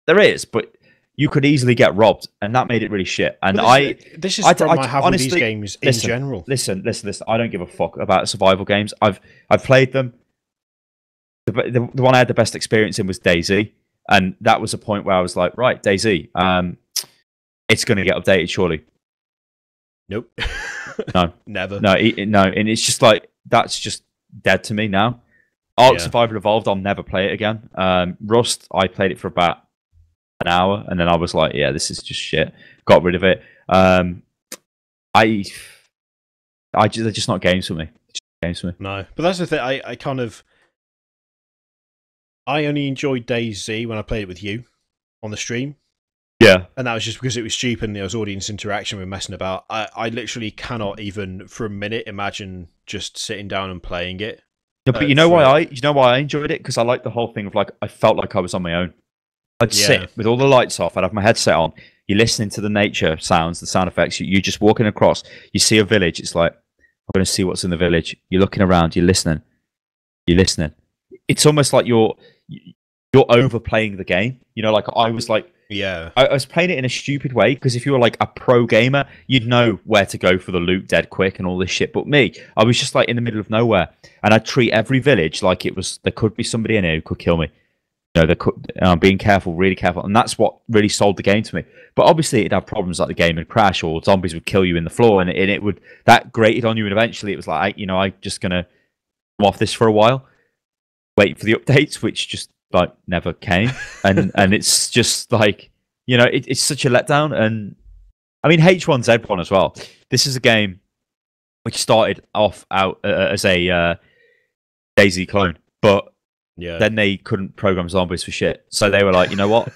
There is, but you could easily get robbed, and that made it really shit. And this is the problem I have with these games in general. Listen. I don't give a fuck about survival games. I've played them. The one I had the best experience in was DayZ, and that was a point where I was like, right, DayZ, it's going to get updated surely. Nope. No. Never. No, and it's just like, that's just dead to me now. Ark Survival Evolved, I'll never play it again. Rust, I played it for about an hour, and then I was like, yeah, this is just shit. Got rid of it. They're just not games for me. No, but that's the thing. I only enjoyed DayZ when I played it with you on the stream. Yeah, and that was just because it was cheap and there was audience interaction. We were messing about. I literally cannot even for a minute imagine just sitting down and playing it. No, but you know why I enjoyed it? Because I liked the whole thing of, like, I felt like I was on my own. I'd sit with all the lights off. I'd have my headset on. You're listening to the nature sounds, the sound effects. You're just walking across. You see a village. It's like, I'm going to see what's in the village. You're looking around. You're listening. It's almost like you're overplaying the game. Like, I was like, yeah, I was playing it in a stupid way, because if you were like a pro gamer, you'd know where to go for the loot dead quick and all this shit. But me, I was just like in the middle of nowhere, and I'd treat every village like there could be somebody in here who could kill me. I'm being careful, really careful, and that's what really sold the game to me. But obviously, it'd have problems like the game would crash, or zombies would kill you in the floor, and it would, that grated on you, and eventually it was like, I'm just gonna come off this for a while, wait for the updates, which just like never came, and it's just like, it's such a letdown. And I mean, H1Z1 as well. This is a game which started off out as a DayZ clone, but then they couldn't program zombies for shit. So they were like, you know what?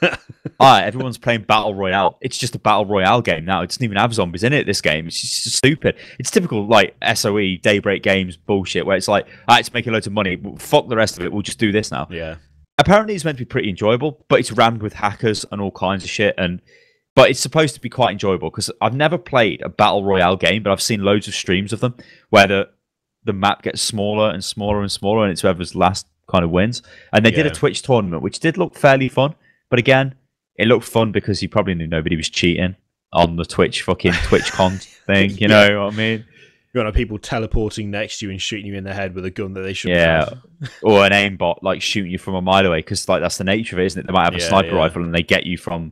Everyone's playing Battle Royale. It's just a Battle Royale game now. It doesn't even have zombies in it, this game. It's just stupid. It's typical, like, SOE, Daybreak Games bullshit, where it's like, it's making loads of money. Fuck the rest of it. We'll just do this now. Yeah. Apparently, it's meant to be pretty enjoyable, but it's rammed with hackers and all kinds of shit. But it's supposed to be quite enjoyable, because I've never played a Battle Royale game, but I've seen loads of streams of them, where the map gets smaller and smaller and smaller, and it's whoever's last kind of wins. And they did a Twitch tournament, which did look fairly fun. But again, it looked fun because you probably knew nobody was cheating on the TwitchCon thing. You know what I mean? You got people teleporting next to you and shooting you in the head with a gun that they shouldn't have. Or an aimbot, like, shooting you from a mile away, because, like, that's the nature of it, isn't it? They might have a sniper rifle and they get you from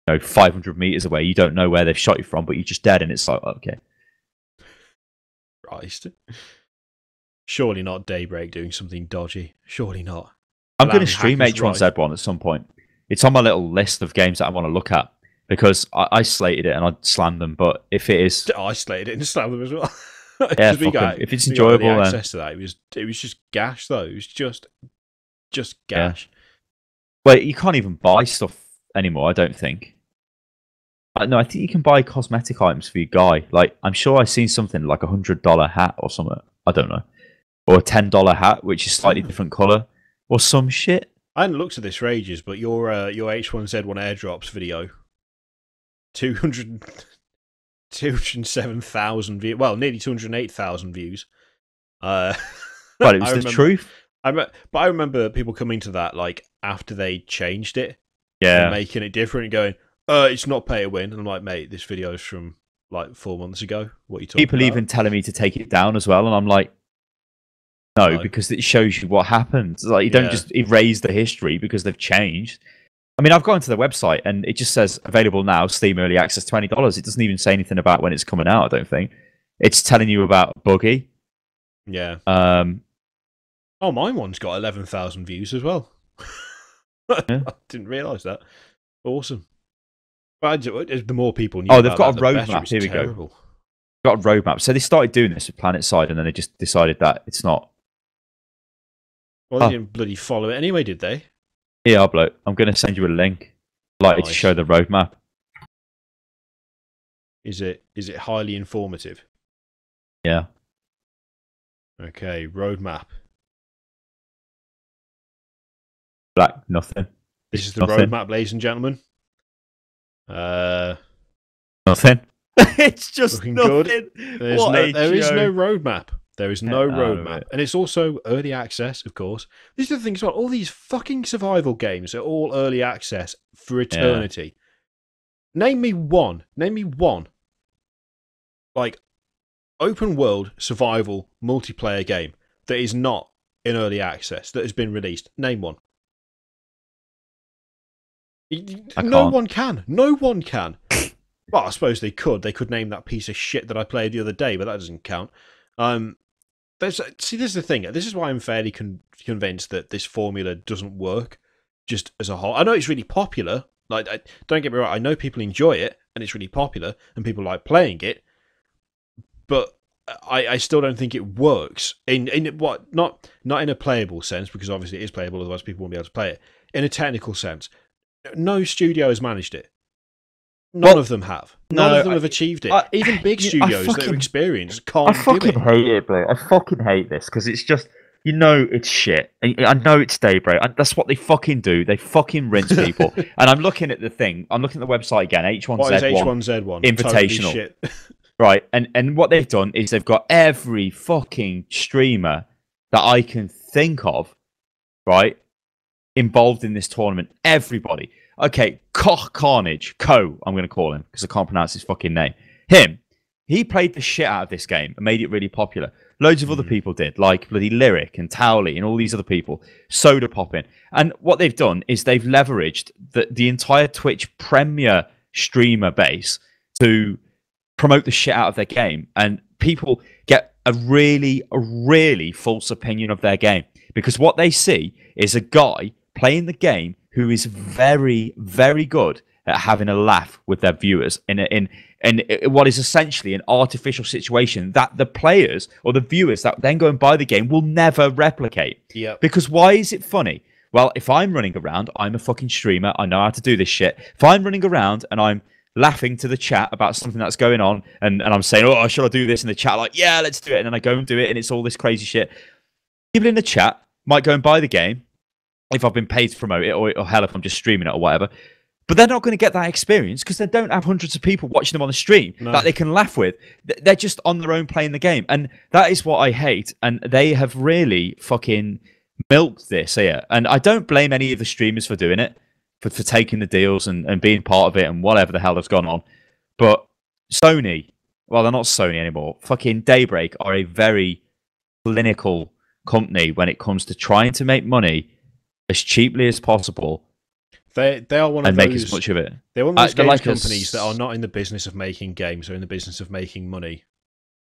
500 meters away. You don't know where they've shot you from, but you're just dead, and it's like, okay. Christ. Surely not Daybreak doing something dodgy. Surely not. I'm going to stream H1Z1 at some point. It's on my little list of games that I want to look at, because I slated it and I slammed them. But if it is, I slated it and slammed them as well. Yeah, if it's enjoyable, then access to that. It was just gash though. It was just gash. Well, you can't even buy stuff anymore, I don't think. No, I think you can buy cosmetic items for your guy. Like, I'm sure I've seen something like $100 hat or something. I don't know. Or a $10 hat, which is slightly different colour. Or some shit. I hadn't looked at this for ages, but your H1Z1 airdrops video, 207,000 views. Well, nearly 208,000 views. Well, it was the truth. But I remember people coming to that, like, after they changed it. Yeah. And making it different and going, it's not pay to win. And I'm like, mate, this video is from like 4 months ago. What are you talking about? People even telling me to take it down as well, and I'm like, No, because it shows you what happened. Like you don't just erase the history because they've changed. I mean, I've gone to their website and it just says available now, Steam Early Access, $20. It doesn't even say anything about when it's coming out, I don't think. It's telling you about Buggy. Yeah. Oh, my one's got 11,000 views as well. Yeah. I didn't realise that. Awesome. But the more people knew, they've got a roadmap. Here we go. Got a roadmap. So they started doing this with PlanetSide, and then they just decided that it's not. Well, they didn't bloody follow it anyway, did they? Yeah, bloke. I'm going to send you a link. I'd like to show the roadmap. Is it highly informative? Yeah. Okay, roadmap. Black, nothing. This is the roadmap, ladies and gentlemen. Nothing. It's just looking nothing. Good. There is no roadmap. There is no roadmap. And it's also early access, of course. These are the things about all these fucking survival games are all early access for eternity. Yeah. Name me one. Like, open world survival multiplayer game that is not in early access, that has been released. Name one. No one can. Well, I suppose they could. They could name that piece of shit that I played the other day, but that doesn't count. This is the thing. This is why I'm fairly convinced that this formula doesn't work just as a whole. I know it's really popular. Like, don't get me wrong. I know people enjoy it, and it's really popular, and people like playing it. But I still don't think it works in what not in a playable sense, because obviously it is playable. Otherwise, people won't be able to play it. In a technical sense, no studio has managed it. None of them have. None of them have achieved it. Even big studios that are experienced can't do it. I fucking hate it, bro. I fucking hate this because it's just, it's shit. I know it's Daybreak. That's what they fucking do. They fucking rinse people. And I'm looking at the thing. I'm looking at the website again. H1Z1. What is H1Z1? Invitational. Totally shit. Right. And what they've done is they've got every fucking streamer that I can think of, right, involved in this tournament. Everybody. Okay, Carnage, I'm going to call him because I can't pronounce his fucking name. He played the shit out of this game and made it really popular. Loads of other people did, like bloody Lyric and Towley and all these other people. Soda Poppin'. And what they've done is they've leveraged the entire Twitch Premier streamer base to promote the shit out of their game. And people get a really false opinion of their game. Because what they see is a guy playing the game who is very, very good at having a laugh with their viewers in what is essentially an artificial situation that the players or the viewers that then go and buy the game will never replicate. Yep. Because why is it funny? Well, if I'm running around, I'm a fucking streamer, I know how to do this shit. If I'm running around and I'm laughing to the chat about something that's going on and I'm saying, oh, should I do this in the chat? Like, yeah, let's do it. And then I go and do it and it's all this crazy shit. People in the chat might go and buy the game if I've been paid to promote it, or hell, if I'm just streaming it or whatever. But they're not going to get that experience because they don't have hundreds of people watching them on the stream that they can laugh with. They're just on their own playing the game. And that is what I hate. And they have really fucking milked this here. And I don't blame any of the streamers for doing it, for taking the deals and being part of it and whatever the hell has gone on. But Sony, well, they're not Sony anymore. Fucking Daybreak are a very clinical company when it comes to trying to make money as cheaply as possible. They are one of and those, make as much of it. They're one of those games companies that are not in the business of making games, they're in the business of making money,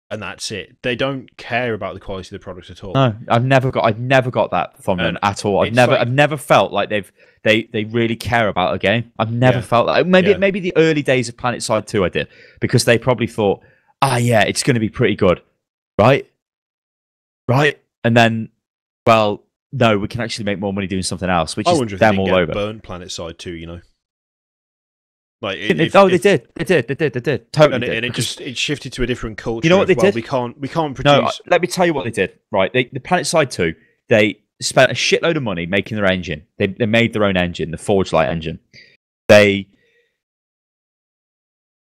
and that's it. They don't care about the quality of the product at all. No, I've never got that from them at all. I've never felt like they really care about a game. I've never felt that. Maybe the early days of PlanetSide 2 I did, because they probably thought, it's going to be pretty good, right? And then, well, no, we can actually make more money doing something else, which is them all over. Burnt PlanetSide 2, you know. Like they did. Totally did. And it shifted to a different culture. You know what they did? We can't produce. No, let me tell you what they did. Right, the PlanetSide 2, they spent a shitload of money making their engine. They made their own engine, the Forge Light engine. They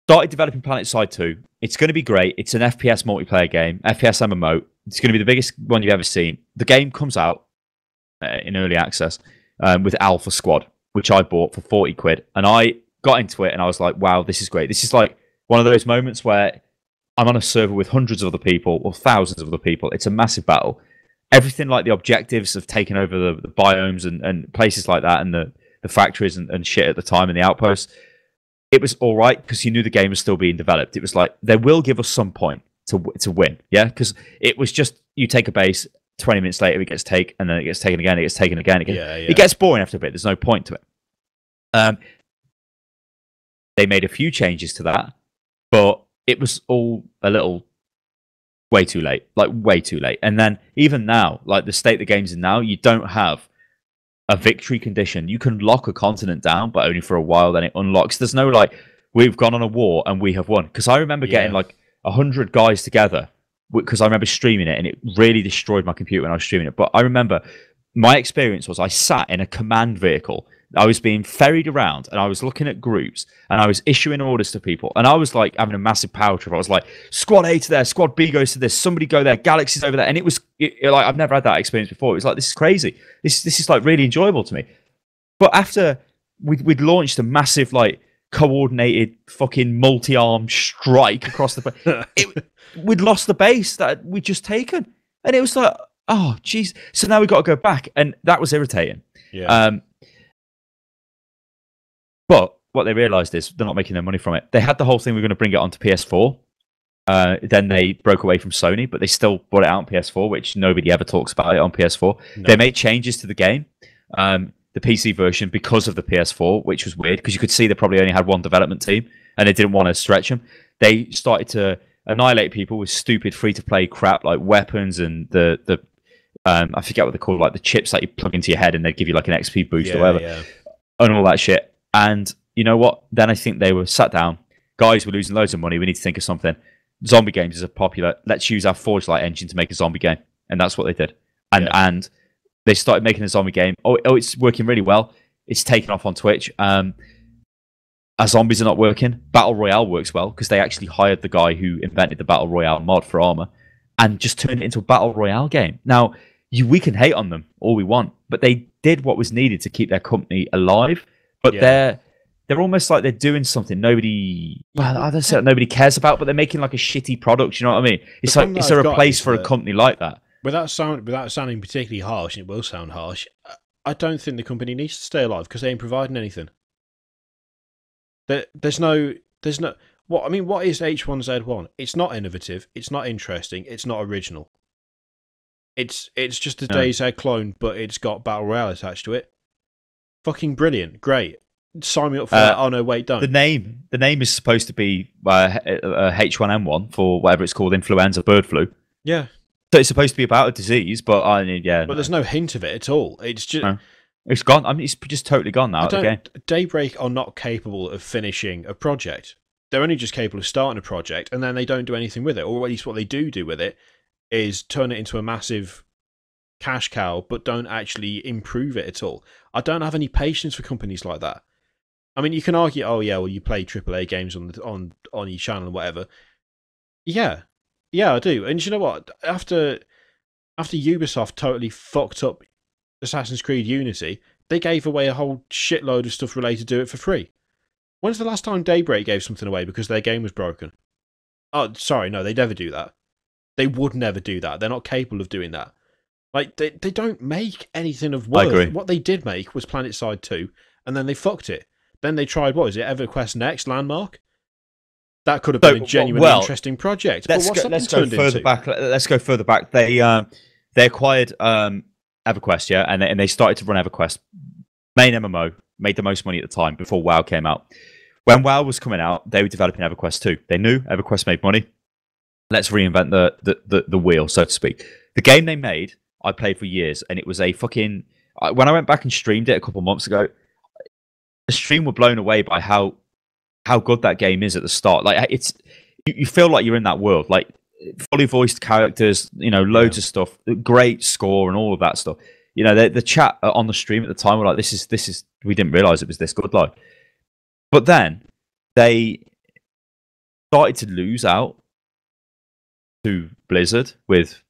started developing PlanetSide 2. It's going to be great. It's an FPS multiplayer game, FPS MMO. It's going to be the biggest one you've ever seen. The game comes out in early access with Alpha Squad, which I bought for 40 quid. And I got into it and I was like, wow, this is great. This is like one of those moments where I'm on a server with hundreds of other people or thousands of other people. It's a massive battle. everything like the objectives of taking over the biomes and places like that, and the factories and shit at the time, and the outposts. It was all right because you knew the game was still being developed. It was like, they will give us some point to win, yeah? Because it was just, you take a base, 20 minutes later it gets taken, and then it gets taken again, it gets taken again. Yeah. It gets boring after a bit. There's no point to it. They made a few changes to that, but it was all a little way too late. Like, way too late. And then, even now, like the state the game's in now, you don't have a victory condition. You can lock a continent down, but only for a while, then it unlocks. There's no, like, we've gone on a war and we have won. Because I remember getting, like, 100 guys together, because I remember streaming it, and it really destroyed my computer when I was streaming it. But I remember my experience was, I sat in a command vehicle. I was being ferried around, and I was looking at groups, and I was issuing orders to people, and I was like having a massive power trip. I was like, squad A to there, squad B goes to this, somebody go there, galaxies over there, and it was like, I've never had that experience before. It was like, this is crazy. This is like really enjoyable to me. But after we'd launched a massive, like, coordinated fucking multi-arm strike across the we'd lost the base that we'd just taken, and it was like, oh jeez. So now we've got to go back, and that was irritating. But what they realised is they're not making their money from it. They had the whole thing, we're going to bring it onto PS4. Then they broke away from Sony, but they still brought it out on PS4, which nobody ever talks about it on PS4. No. They made changes to the game, the PC version, because of the PS4, which was weird, because you could see they probably only had one development team, and they didn't want to stretch them. They started to annihilate people with stupid free-to-play crap, like weapons and the I forget what they're called, like the chips that you plug into your head, and they give you like an XP boost or whatever, and all that shit. And you know what? Then I think they were sat down. Guys, we're losing loads of money. We need to think of something. Zombie games is a popular. Let's use our Forge Light engine to make a zombie game, and that's what they did. And they started making a zombie game. Oh, it's working really well. It's taken off on Twitch. Our zombies are not working. Battle Royale works well because they actually hired the guy who invented the Battle Royale mod for Arma, and just turned it into a Battle Royale game. Now, we can hate on them all we want, but they did what was needed to keep their company alive. But they're almost like they're doing something nobody cares about, but they're making like a shitty product. You know what I mean? It's like, is there a place for a company like that? Without sounding particularly harsh, and it will sound harsh, I don't think the company needs to stay alive because they ain't providing anything. There's no. What is H1Z1? It's not innovative. It's not interesting. It's not original. It's just a DayZ clone, but it's got Battle Royale attached to it. Fucking brilliant, great. Sign me up for that. Oh no, wait, don't. The name is supposed to be H1N1 for whatever it's called, influenza, bird flu. Yeah. So it's supposed to be about a disease, but But there's no hint of it at all. It's just it's gone. I mean, it's just totally gone now. Daybreak are not capable of finishing a project. They're only just capable of starting a project, and then they don't do anything with it. Or at least what they do with it is turn it into a massive cash cow, but don't actually improve it at all. I don't have any patience for companies like that. I mean, you can argue, oh yeah, well you play AAA games on your channel and whatever. Yeah, I do. And you know what? After Ubisoft totally fucked up Assassin's Creed Unity, they gave away a whole shitload of stuff related to it for free. When's the last time Daybreak gave something away because their game was broken? Oh, sorry, no, they never do that. They would never do that. They're not capable of doing that. Like, they don't make anything of worth. I agree. What they did make was PlanetSide 2, and then they fucked it. Then they tried, what is it, EverQuest Next, Landmark? That could have been a genuinely interesting project. Let's go further back. Let's go further back. They acquired EverQuest, yeah, and they started to run EverQuest. Main MMO, made the most money at the time before WoW came out. When WoW was coming out, they were developing EverQuest 2. They knew EverQuest made money. Let's reinvent the wheel, so to speak. The game they made, I played for years, and it was a fucking... When I went back and streamed it a couple months ago, the stream were blown away by how good that game is at the start. Like, it's you feel like you're in that world. Like, fully voiced characters, loads of stuff, great score and all of that stuff. The chat on the stream at the time were like, this is we didn't realize it was this good. Like, but then they started to lose out to Blizzard with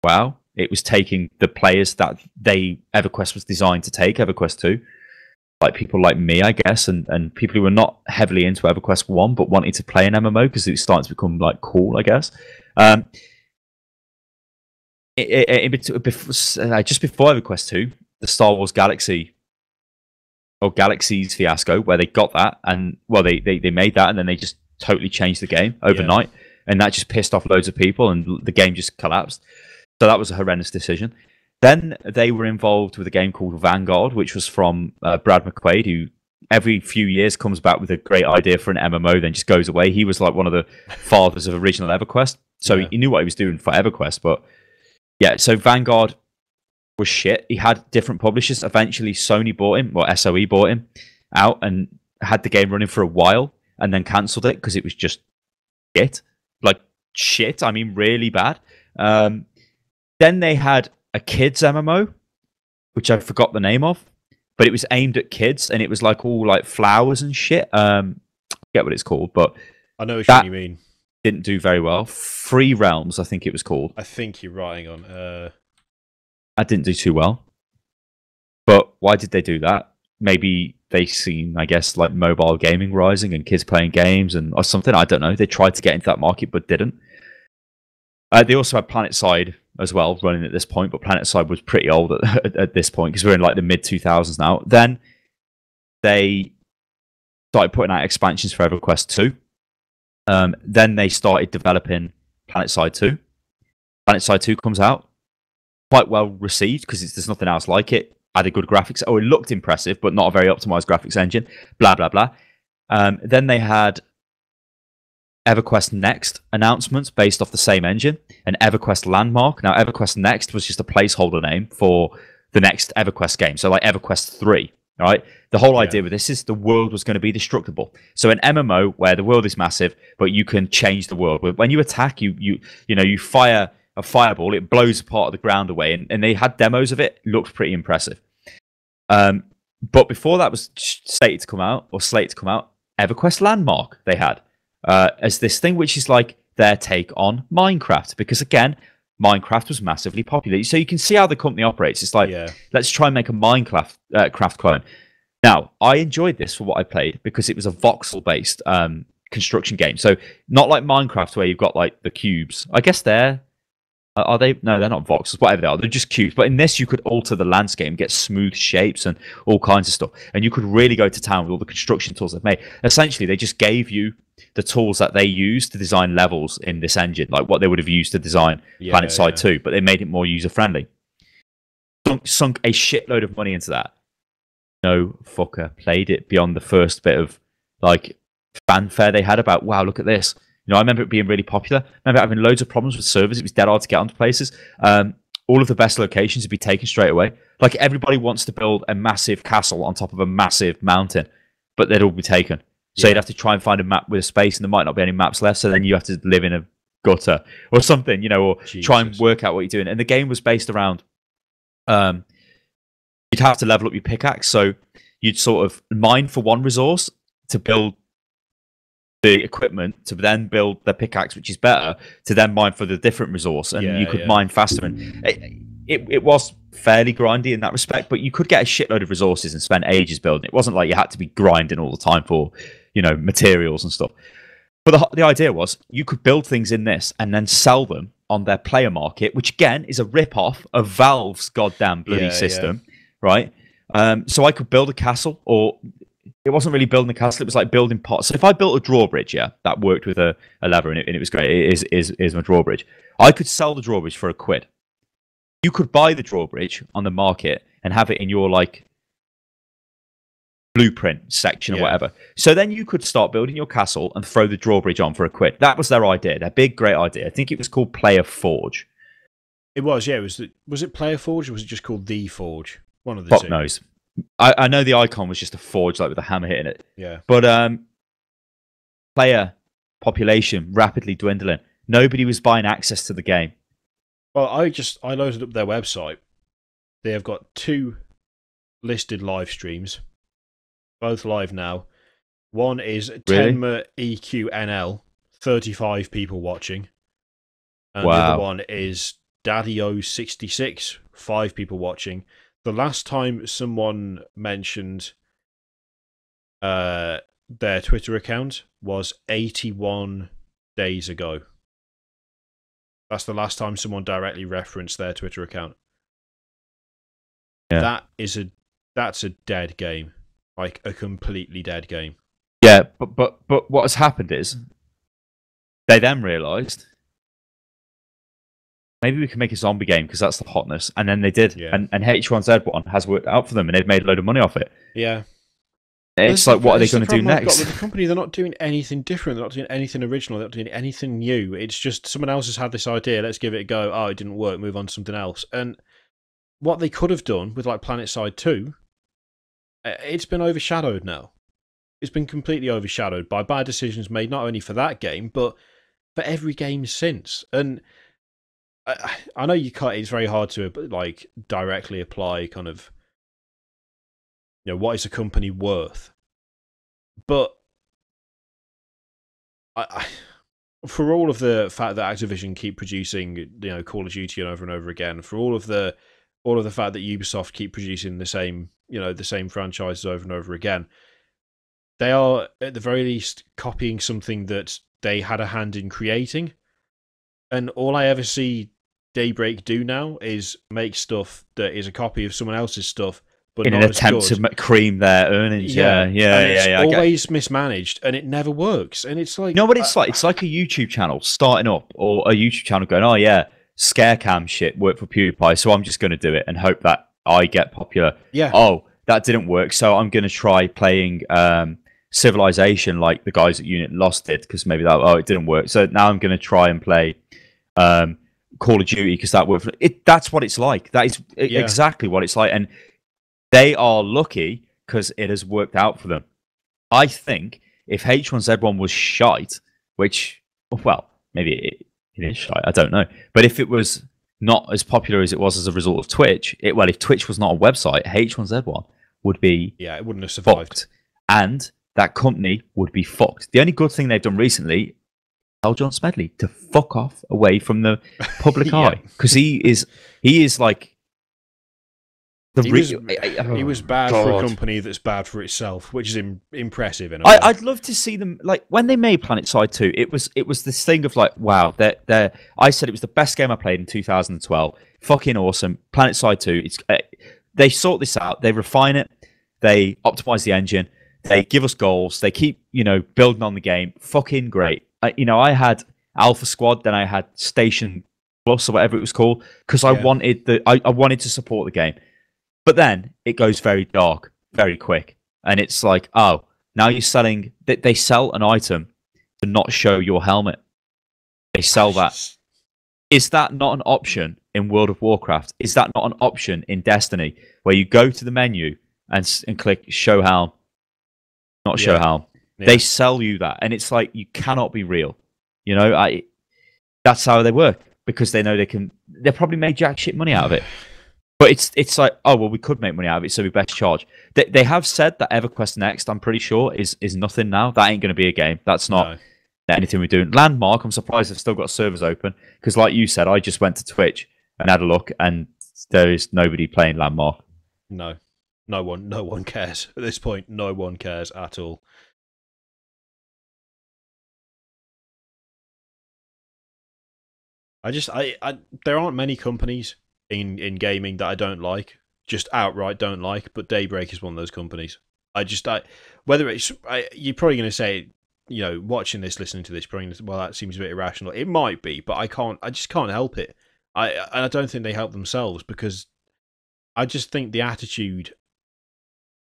WoW. It was taking the players that EverQuest was designed to take, EverQuest 2. Like people like me, I guess, and people who were not heavily into EverQuest 1 but wanted to play an MMO because it was starting to become like cool, I guess. just before EverQuest 2, the Star Wars Galaxy or Galaxies fiasco, where they got that, and well, they made that, and then they just totally changed the game overnight, and that just pissed off loads of people, and the game just collapsed. So that was a horrendous decision. Then they were involved with a game called Vanguard, which was from Brad McQuaid, who every few years comes back with a great idea for an MMO, then just goes away. He was like one of the fathers of original EverQuest, so he knew what he was doing for EverQuest. But yeah, so Vanguard was shit. He had different publishers. Eventually, Sony bought him, or SOE bought him out, and had the game running for a while, and then cancelled it because it was just shit. Like shit, I mean really bad. Then they had a kids MMO, which I forgot the name of, but it was aimed at kids, and it was like all like flowers and shit. I forget what it's called, but I know what you mean. Didn't do very well. Free Realms, I think it was called. I think you're right on. That didn't do too well. But why did they do that? Maybe they seen, I guess, like mobile gaming rising and kids playing games or something. I don't know. They tried to get into that market, but didn't. They also had PlanetSide as well running at this point, but PlanetSide was pretty old at this point because we're in like the mid 2000s now. Then they started putting out expansions for EverQuest 2. Then they started developing PlanetSide 2. PlanetSide 2 comes out, quite well received because there's nothing else like it. Had a good graphics. Oh, it looked impressive, but not a very optimized graphics engine. Blah blah blah. Then they had EverQuest Next announcements based off the same engine, and EverQuest Landmark. Now, EverQuest Next was just a placeholder name for the next EverQuest game. So, like EverQuest 3, all right? The whole idea with this is the world was going to be destructible. So, an MMO where the world is massive, but you can change the world. When you attack, you fire a fireball, it blows a part of the ground away, and they had demos of it. Looked pretty impressive. But before that was slated to come out, EverQuest Landmark they had. As this thing which is like their take on Minecraft, because again, Minecraft was massively popular. So you can see how the company operates. It's like, let's try and make a Minecraft craft clone. Now, I enjoyed this for what I played because it was a voxel-based construction game. So not like Minecraft where you've got like the cubes. I guess are they? No, they're not voxels. Whatever they are, they're just cubes. But in this, you could alter the landscape and get smooth shapes and all kinds of stuff. And you could really go to town with all the construction tools they've made. Essentially, they just gave you the tools that they use to design levels in this engine, like what they would have used to design PlanetSide 2, but they made it more user-friendly. Sunk a shitload of money into that. No fucker played it beyond the first bit of like fanfare they had about, wow, look at this. You know, I remember it being really popular. I remember having loads of problems with servers. It was dead hard to get onto places. All of the best locations would be taken straight away. Like everybody wants to build a massive castle on top of a massive mountain, but they'd all be taken. So you'd have to try and find a map with a space, and there might not be any maps left. So then you have to live in a gutter or something, or try and work out what you're doing. And the game was based around, you'd have to level up your pickaxe. So you'd sort of mine for one resource to build the equipment, to then build the pickaxe, which is better, to then mine for the different resource, and you could mine faster. And it was fairly grindy in that respect, but you could get a shitload of resources and spend ages building. It wasn't like you had to be grinding all the time for materials and stuff. But the idea was you could build things in this and then sell them on their player market, which again is a rip-off of Valve's goddamn bloody system, right? So I could build a castle, or it wasn't really building a castle, it was like building pots. So if I built a drawbridge, that worked with a lever, and it was great. It is my drawbridge. I could sell the drawbridge for £1. You could buy the drawbridge on the market and have it in your like blueprint section or whatever. So then you could start building your castle and throw the drawbridge on for £1. That was their idea, their big great idea. I think it was called Player Forge. It was, yeah. Was it Player Forge, or was it just called The Forge? One of the Fuck two. knows. I know the icon was just a forge, like with a hammer hitting it. Yeah. But player population rapidly dwindling. Nobody was buying access to the game. Well, I loaded up their website. They have got 2 listed live streams, both live now. One is Tenma EQNL, 35 people watching. And the other one is Daddy-O66, 5 people watching. The last time someone mentioned their Twitter account was 81 days ago. That's the last time someone directly referenced their Twitter account. Yeah. That's a dead game. Like a completely dead game. Yeah, but what has happened is they then realised maybe we can make a zombie game because that's the hotness, and then they did. Yeah. And H1Z1 has worked out for them, and they've made a load of money off it. Yeah. It's like, what are they going to do next? With the company, they're not doing anything different. They're not doing anything original. They're not doing anything new. It's just someone else has had this idea. Let's give it a go. Oh, it didn't work. Move on to something else. And what they could have done with like PlanetSide 2, it's been overshadowed now. It's been completely overshadowed by bad decisions made not only for that game, but for every game since. And I know it's very hard to like directly apply kind of, you know, what is a company worth? But for all of the fact that Activision keep producing, you know, Call of Duty over and over again, for all of the fact that Ubisoft keep producing the same franchises over and over again, they are at the very least copying something that they had a hand in creating. And all I ever see Daybreak do now is make stuff that is a copy of someone else's stuff, but in not an attempt to cream their earnings. Yeah. It's always mismanaged, and it never works. And it's like, you know what it's like? It's like a YouTube channel starting up, or a YouTube channel going, "Oh yeah, scare cam shit worked for PewDiePie, so I'm just going to do it and hope that I get popular." Yeah. Oh, that didn't work, so I'm going to try playing Civilization like the guys at Unit Lost did, because maybe it didn't work. So now I'm going to try and play Call of Duty because that worked. That's what it's like. That is exactly what it's like, and they are lucky because it has worked out for them. I think if H1Z1 was shite, which, well, maybe it is shite, I don't know. But if it was not as popular as it was as a result of Twitch, if Twitch was not a website, H1Z1 would be it wouldn't have survived. Fucked. And that company would be fucked. The only good thing they've done recently, tell John Smedley to fuck off away from the public eye, because he is like he was bad for a company that's bad for itself, which is impressive. In a way. I'd love to see them, like when they made PlanetSide 2. It was this thing of like, wow, I said it was the best game I played in 2012. Fucking awesome. PlanetSide 2. They sort this out. They refine it. They optimize the engine. They give us goals. They keep, building on the game. Fucking great. I had Alpha Squad, then I had Station Plus or whatever it was called, because I wanted I wanted to support the game. But then it goes very dark, very quick, and it's like, oh, now you're selling. They sell an item to not show your helmet. They sell that. Is that not an option in World of Warcraft? Is that not an option in Destiny, where you go to the menu and click show helm? Not show helm. Yeah. They sell you that, and it's like, you cannot be real. That's how they work, because they know they can. They'll probably make jack shit money out of it. But it's like, oh well, we could make money out of it, so we best charge. They have said that EverQuest Next, I'm pretty sure, is nothing now. That ain't going to be a game. That's not anything we're doing. Landmark, I'm surprised they've still got servers open, because like you said, I just went to Twitch and had a look, and there is nobody playing Landmark. No one cares at this point. No one cares at all. There aren't many companies in gaming that I don't like, just outright don't like. But Daybreak is one of those companies. Whether it's you're probably going to say, watching this, listening to this, probably, well, that seems a bit irrational. It might be, but I just can't help it. I don't think they help themselves, because I just think the attitude.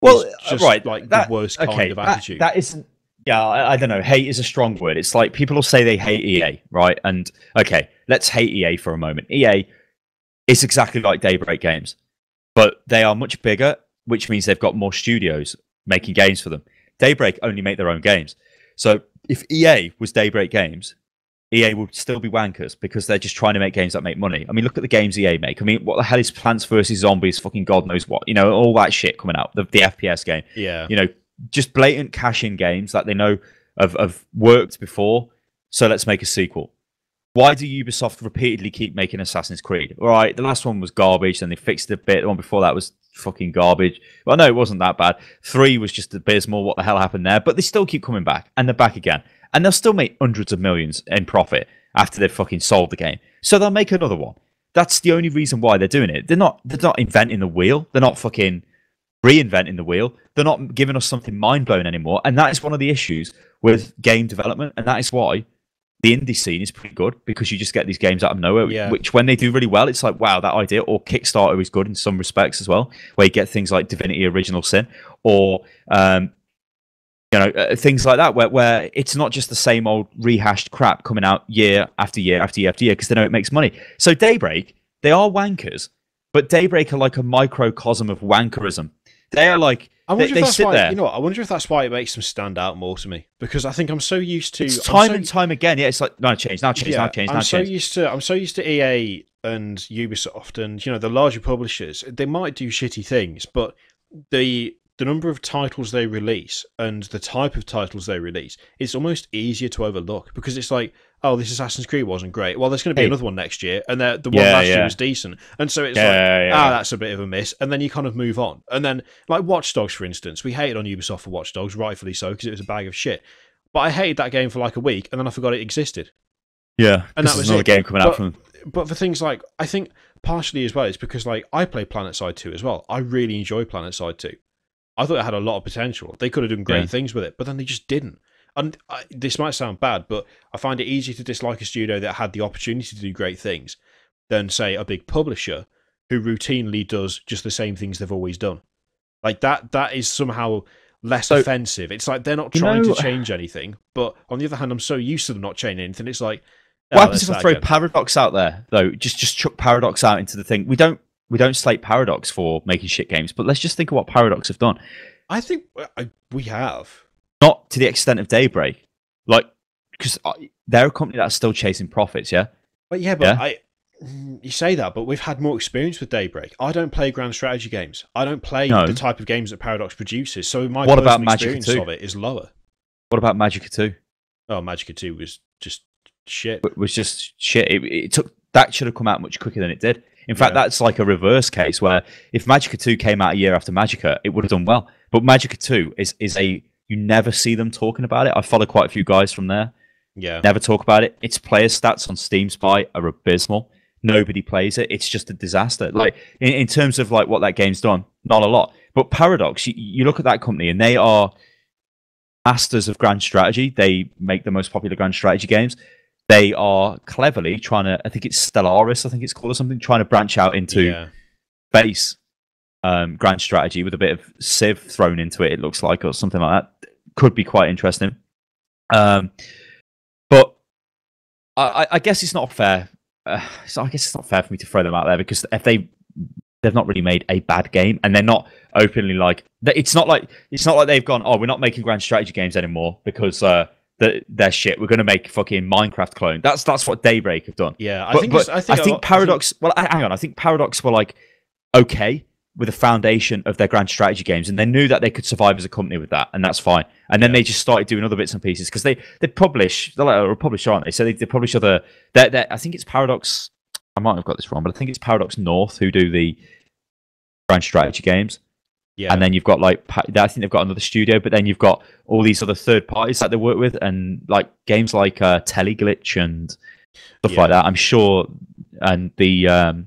Well, just right, like the worst kind of attitude. That isn't. Yeah, I don't know. Hate is a strong word. It's like people will say they hate EA, right? And okay, let's hate EA for a moment. EA is exactly like Daybreak Games, but they are much bigger, which means they've got more studios making games for them. Daybreak only make their own games. So if EA was Daybreak Games, EA would still be wankers, because they're just trying to make games that make money. I mean, look at the games EA make. I mean, what the hell is Plants vs. Zombies? Fucking God knows what. All that shit coming out. The FPS game. Yeah. Just blatant cash-in games that they know have worked before, so let's make a sequel. Why do Ubisoft repeatedly keep making Assassin's Creed? All right, the last one was garbage, then they fixed it a bit. The one before that was fucking garbage. Well, no, it wasn't that bad. 3 was just abysmal. What the hell happened there? But they still keep coming back, and they're back again. And they'll still make hundreds of millions in profit. after they've fucking sold the game. So they'll make another one. That's the only reason why they're doing it. They're not inventing the wheel. They're not fucking reinventing the wheel. They're not giving us something mind-blowing anymore. And that is one of the issues with game development. And that is why the indie scene is pretty good, because you just get these games out of nowhere, which when they do really well, it's like, wow, that idea. Or Kickstarter is good in some respects as well, where you get things like Divinity Original Sin, or things like that, where it's not just the same old rehashed crap coming out year after year after year after year, because they know it makes money. So Daybreak, they are wankers, but Daybreak are like a microcosm of wankerism. They are like, I wonder if that's sit why, there. you know what? I wonder if that's why it makes them stand out more to me, because I think I'm so used to and time again. Yeah, it's like now change. I'm so used to EA and Ubisoft and the larger publishers. They might do shitty things, but the number of titles they release and the type of titles they release, it's almost easier to overlook, because it's like, oh, this Assassin's Creed wasn't great. Well, there's going to be another one next year, and the one last year was decent. And so it's that's a bit of a miss. And then you kind of move on. And then, like Watch Dogs, for instance, we hated on Ubisoft for Watch Dogs, rightfully so, because it was a bag of shit. But I hated that game for like a week, and then I forgot it existed. Yeah, and that was another game coming out from. But for things like, I think partially as well, it's because like I play PlanetSide 2 as well. I really enjoy PlanetSide 2. I thought it had a lot of potential. They could have done great things with it, but then they just didn't. And this might sound bad, but I find it easier to dislike a studio that had the opportunity to do great things than, say, a big publisher who routinely does just the same things they've always done. Like that is somehow less offensive. It's like they're not trying to change anything, but on the other hand, I'm so used to them not changing anything. It's like, what happens if I throw Paradox out there, though? Just chuck Paradox out into the thing. We don't slate Paradox for making shit games, but let's just think of what Paradox have done. I think we have. Not to the extent of Daybreak. Like, because they're a company that's still chasing profits, yeah? But you say that, but we've had more experience with Daybreak. I don't play grand strategy games. I don't play the type of games that Paradox produces, so my personal experience of it is lower. What about Magicka 2? Oh, Magicka 2 was just shit. It was just shit. That should have come out much quicker than it did. In fact, that's like a reverse case, where if Magicka 2 came out a year after Magicka, it would have done well. But Magicka 2 is you never see them talking about it. I follow quite a few guys from there. Yeah. Never talk about it. Its player stats on Steam Spy are abysmal. Nobody plays it. It's just a disaster. Like in terms of like what that game's done, not a lot. But Paradox, you look at that company and they are masters of grand strategy. They make the most popular grand strategy games. They are cleverly trying to, I think it's Stellaris, I think it's called, or something, trying to branch out into base grand strategy with a bit of Civ thrown into it, it looks like, or something like that. Could be quite interesting. But I guess it's not fair. I guess it's not fair for me to throw them out there, because if they've not really made a bad game, and they're not openly like, it's not like they've gone, oh, we're not making grand strategy games anymore because they're shit. We're going to make fucking Minecraft clone. That's what Daybreak have done. Yeah, I think Paradox. Well, hang on. I think Paradox were like okay with the foundation of their grand strategy games, and they knew that they could survive as a company with that, and that's fine. And then they just started doing other bits and pieces, because they publish, they're like a publisher, aren't they? So they publish other. I think it's Paradox. I might have got this wrong, but I think it's Paradox North who do the grand strategy games. Yeah. And then you've got like, I think they've got another studio, but then you've got all these other third parties that they work with, and like games like Teleglitch and stuff like that. I'm sure, and the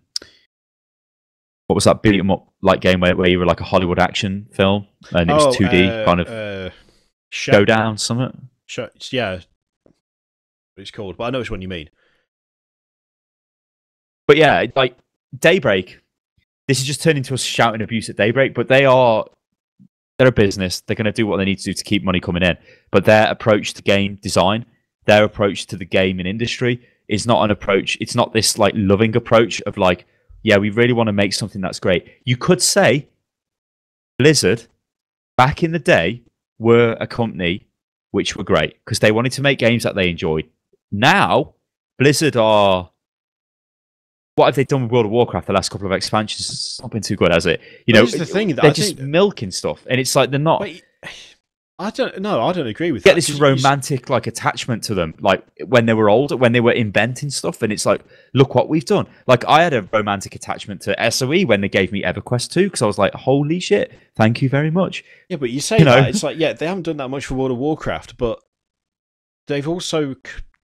what was that beat 'em up like game where you were like a Hollywood action film and it was 2D kind of showdown something. Yeah, it's called, but I know which one you mean. But yeah, like Daybreak. This is just turning into us shouting abuse at Daybreak, but they're a business. They're going to do what they need to do to keep money coming in. But their approach to game design, their approach to the gaming industry is not an approach. It's not this like loving approach of like, yeah, we really want to make something that's great. You could say Blizzard, back in the day, were a company which were great because they wanted to make games that they enjoyed. Now, Blizzard are... What have they done with World of Warcraft the last couple of expansions? It's not been too good, has it? You know, the thing, they're just milking stuff, and it's like they're not. Wait, I don't agree with that. Get this romantic like attachment to them, like when they were older, when they were inventing stuff, and it's like, look what we've done. Like I had a romantic attachment to SOE when they gave me EverQuest 2 because I was like, holy shit, thank you very much. Yeah, but you say that it's like, yeah, they haven't done that much for World of Warcraft, but they've also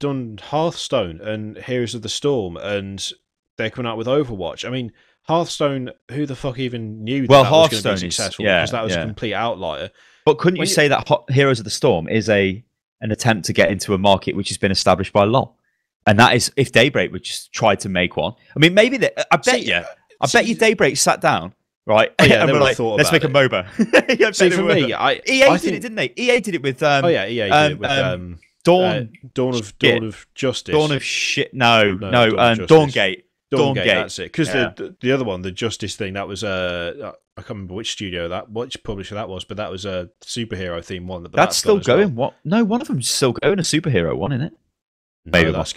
done Hearthstone and Heroes of the Storm, and they're coming out with Overwatch. I mean, Hearthstone, who the fuck even knew that was going to be successful? Because that was a complete outlier. But couldn't you say that Heroes of the Storm is an attempt to get into a market which has been established by LoL? And that is if Daybreak would just try to make one. I mean, maybe I bet you Daybreak sat down, right? Oh, yeah, and we're like, let's make a MOBA. See, for me, EA did it, didn't they? EA did it with EA did it with Dawn of Justice. Dawn of shit. No, Dawngate. Dawngate, that's it. Because the other one, the Justice thing, that was I can't remember which publisher that was, but that was a superhero theme one. That's still going. Well. What? No, one of them's still going. A superhero one, isn't it? Maybe that's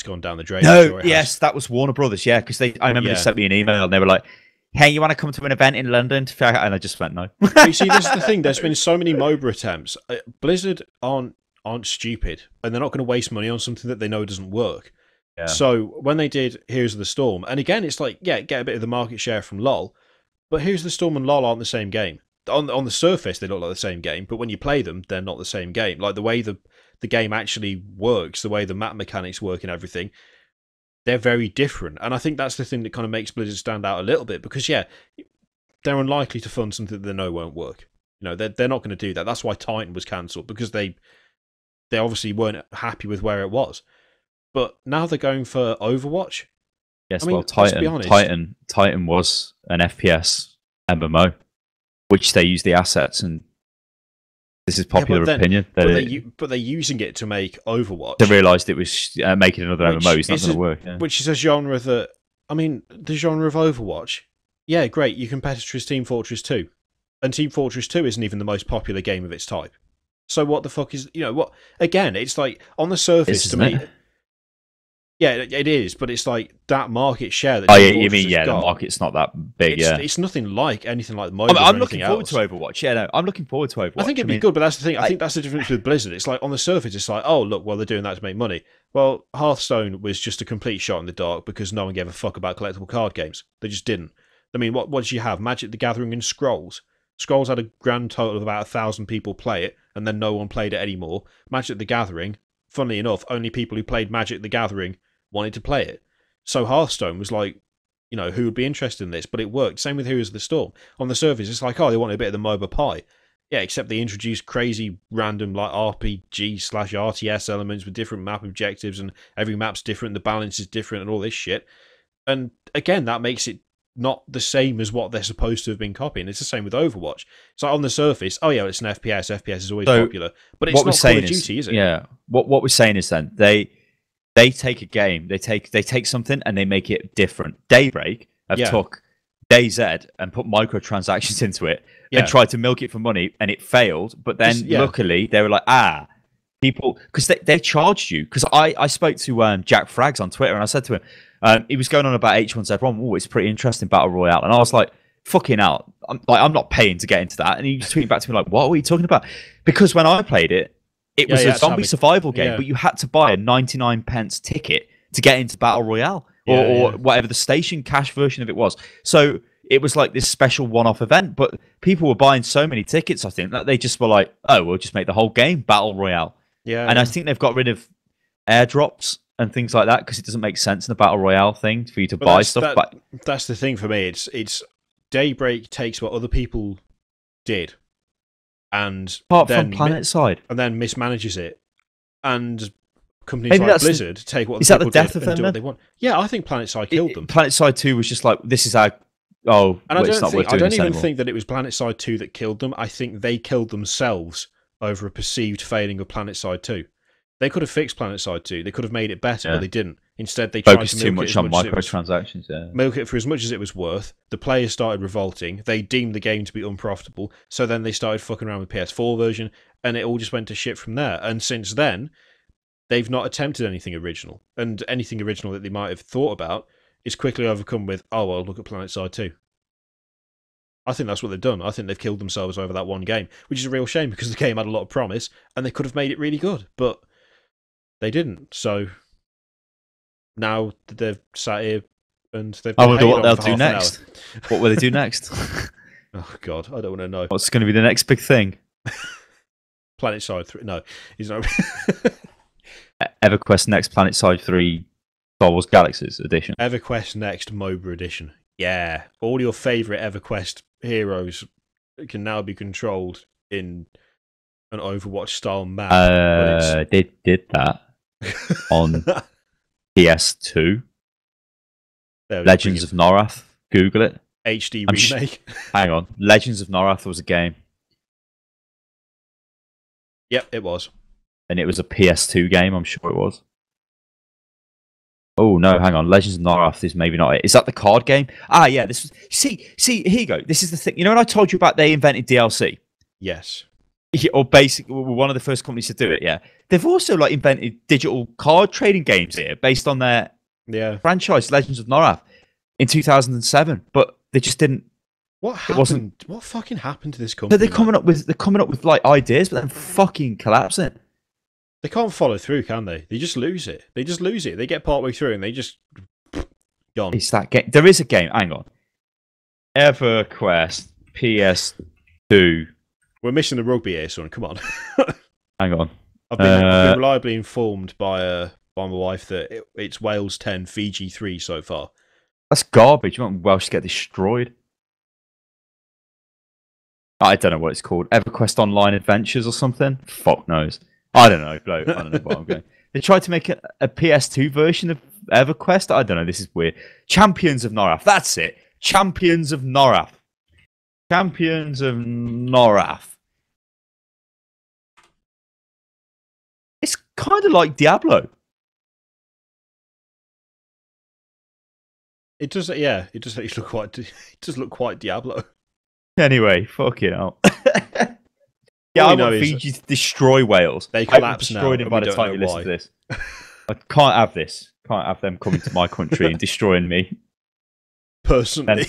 gone down the drain. No, yes, that was Warner Brothers. Yeah, because I remember they sent me an email and they were like, "Hey, you want to come to an event in London?" And I just went, "No." You see, this is the thing. There's been so many MOBA attempts. Blizzard aren't stupid, and they're not going to waste money on something that they know doesn't work. Yeah. So when they did Heroes of the Storm, and again, it's like, get a bit of the market share from LoL, but Heroes of the Storm and LoL aren't the same game. On the surface, they look like the same game, but when you play them, they're not the same game. Like the way the game actually works, the way the map mechanics work and everything, they're very different. And I think that's the thing that kind of makes Blizzard stand out a little bit, because they're unlikely to fund something that they know won't work. You know, they're not going to do that. That's why Titan was cancelled, because they obviously weren't happy with where it was. But now they're going for Overwatch. Yes, I mean, Titan was an FPS MMO, which they use the assets, and this is popular opinion. But they're using it to make Overwatch. They realised it was making another MMO is not going to work. Yeah. Which is a genre that, I mean, the genre of Overwatch, yeah, great, you compare it to Team Fortress 2. And Team Fortress 2 isn't even the most popular game of its type. So what the fuck is, what? Again, it's like, on the surface, to me... Yeah, it is, but it's like that market share that. You mean the market's not that big. It's nothing like anything like MOBA. I'm looking forward to Overwatch. Yeah, no, I'm looking forward to Overwatch. I think it'd be good, but that's the thing. I think that's the difference with Blizzard. It's like on the surface, it's like, oh look, well they're doing that to make money. Well, Hearthstone was just a complete shot in the dark because no one gave a fuck about collectible card games. They just didn't. I mean, what did you have? Magic the Gathering and Scrolls. Scrolls had a grand total of about 1,000 people play it, and then no one played it anymore. Magic the Gathering, funnily enough, only people who played Magic the Gathering wanted to play it. So Hearthstone was like, who would be interested in this? But it worked. Same with Heroes of the Storm. On the surface, it's like, oh, they wanted a bit of the MOBA pie. Yeah, except they introduced crazy random like RPG/RTS elements with different map objectives, and every map's different, the balance is different, and all this shit. And again, that makes it not the same as what they're supposed to have been copying. It's the same with Overwatch. It's like on the surface, oh yeah, it's an FPS. FPS is always popular, but it's not Call of Duty, is it? Yeah. What we're saying is then they take a game, they take something and they make it different. Daybreak have took DayZ and put microtransactions into it and tried to milk it for money, and it failed. But then luckily they were like, people, because they charged you. Because I spoke to Jack Frags on Twitter, and I said to him, he was going on about H1Z1. Oh, it's pretty interesting battle royale, and I was like, fucking out. I'm not paying to get into that. And he tweeted back to me like, what are you talking about? Because when I played it, it was a zombie survival game, but you had to buy a 99p ticket to get into Battle Royale or whatever the station cash version of it was. So it was like this special one-off event, but people were buying so many tickets, I think, that they just were like, oh, we'll just make the whole game Battle Royale. Yeah. And I think they've got rid of airdrops and things like that because it doesn't make sense in the Battle Royale thing for you to buy stuff. But that's the thing for me. It's Daybreak takes what other people did, and apart from PlanetSide, and then mismanages it, and companies like Blizzard take what the people did and do what they want. Yeah, I think PlanetSide killed them. PlanetSide 2 was just like, this is our and I don't even think that it was PlanetSide 2 that killed them. I think they killed themselves over a perceived failing of PlanetSide 2. They could have fixed PlanetSide 2. They could have made it better, but they didn't. Instead, they tried to milk too much on microtransactions. Milk it for as much as it was worth. The players started revolting. They deemed the game to be unprofitable. So then they started fucking around with PS4 version, and it all just went to shit from there. And since then, they've not attempted anything original. And anything original that they might have thought about is quickly overcome with, oh, well, look at PlanetSide 2. I think that's what they've done. I think they've killed themselves over that one game, which is a real shame because the game had a lot of promise, and they could have made it really good, but they didn't. So now they've sat here and they've. I wonder what they'll do next. What will they do next? Oh God, I don't want to know. What's going to be the next big thing? PlanetSide 3. No, he's not. EverQuest Next Planet Side 3 Star Wars Galaxies edition. EverQuest Next MOBA edition. Yeah, all your favourite EverQuest heroes can now be controlled in an Overwatch-style map. They did that on PS2. Legends of Norath. Google it. HD remake. Hang on. Legends of Norath was a game. Yep, it was. And it was a PS2 game, I'm sure it was. Oh, no, hang on. Legends of Norath is maybe not it. Is that the card game? Ah, yeah. This was. See, here you go. This is the thing. You know when I told you about they invented DLC? Yes. Or basically, one of the first companies to do it, yeah. They've also like invented digital card trading games here based on their franchise, Legends of Norath, in 2007. But they just didn't. What happened? What fucking happened to this company? So they're coming up with like ideas, but then fucking collapsing. They can't follow through, can they? They just lose it. They get partway through and they just gone. It's that game. There is a game. Hang on. EverQuest PS2. We're missing the rugby here, son. Come on. Hang on. I've been reliably informed by my wife that it's Wales 10, Fiji 3 so far. That's garbage. You want Welsh to get destroyed? I don't know what it's called. EverQuest Online Adventures or something? Fuck knows. I don't know, bloke. I don't know what I'm going. They tried to make a PS2 version of EverQuest. I don't know. This is weird. Champions of Norath. That's it. Champions of Norath. Champions of Norath. It's kind of like Diablo. It does, yeah. It does look quite. It does look quite Diablo. Anyway, fucking hell. Yeah, I want Fiji to destroy Wales. They collapse now. Destroyed it by the time you listen to this. I can't have this. Can't have them coming to my country and destroying me. Personally.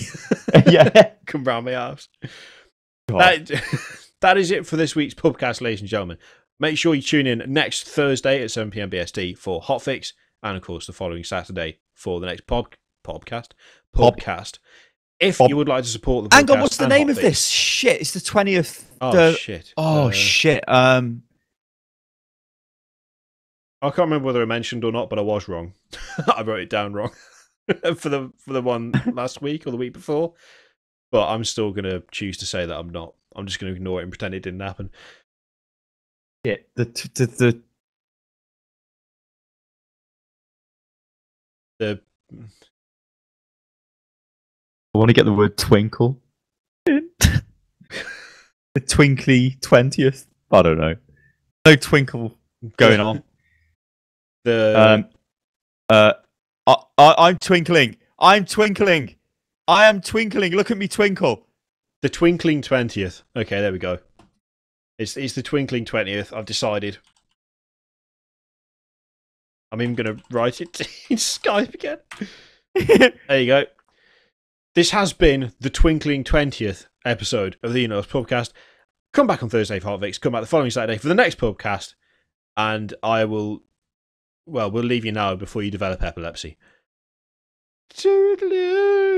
Yeah. Come round my house. That is it for this week's Pubcast, ladies and gentlemen. Make sure you tune in next Thursday at 7 p.m. BST for Hotfix, and of course the following Saturday for the next Pubcast. If you would like to support the podcast, hang on, what's the name of this? Shit, it's the 20th. Shit. Shit. I can't remember whether I mentioned or not, but I was wrong. I wrote it down wrong for the one last week or the week before. But I'm still gonna choose to say that I'm not. I'm just gonna ignore it and pretend it didn't happen. Yeah, the I want to get the word twinkle. The twinkly 20th. I don't know. No twinkle going on. I'm twinkling. I'm twinkling. I am twinkling. Look at me twinkle. The twinkling 20th. Okay, there we go. It's the twinkling 20th. I've decided. I'm even going to write it in Skype again. There you go. This has been the twinkling 20th episode of the Enos Pubcast. Come back on Thursday for Hotfix. Come back the following Saturday for the next Pubcast. And I will... Well, we'll leave you now before you develop epilepsy. Toodaloo!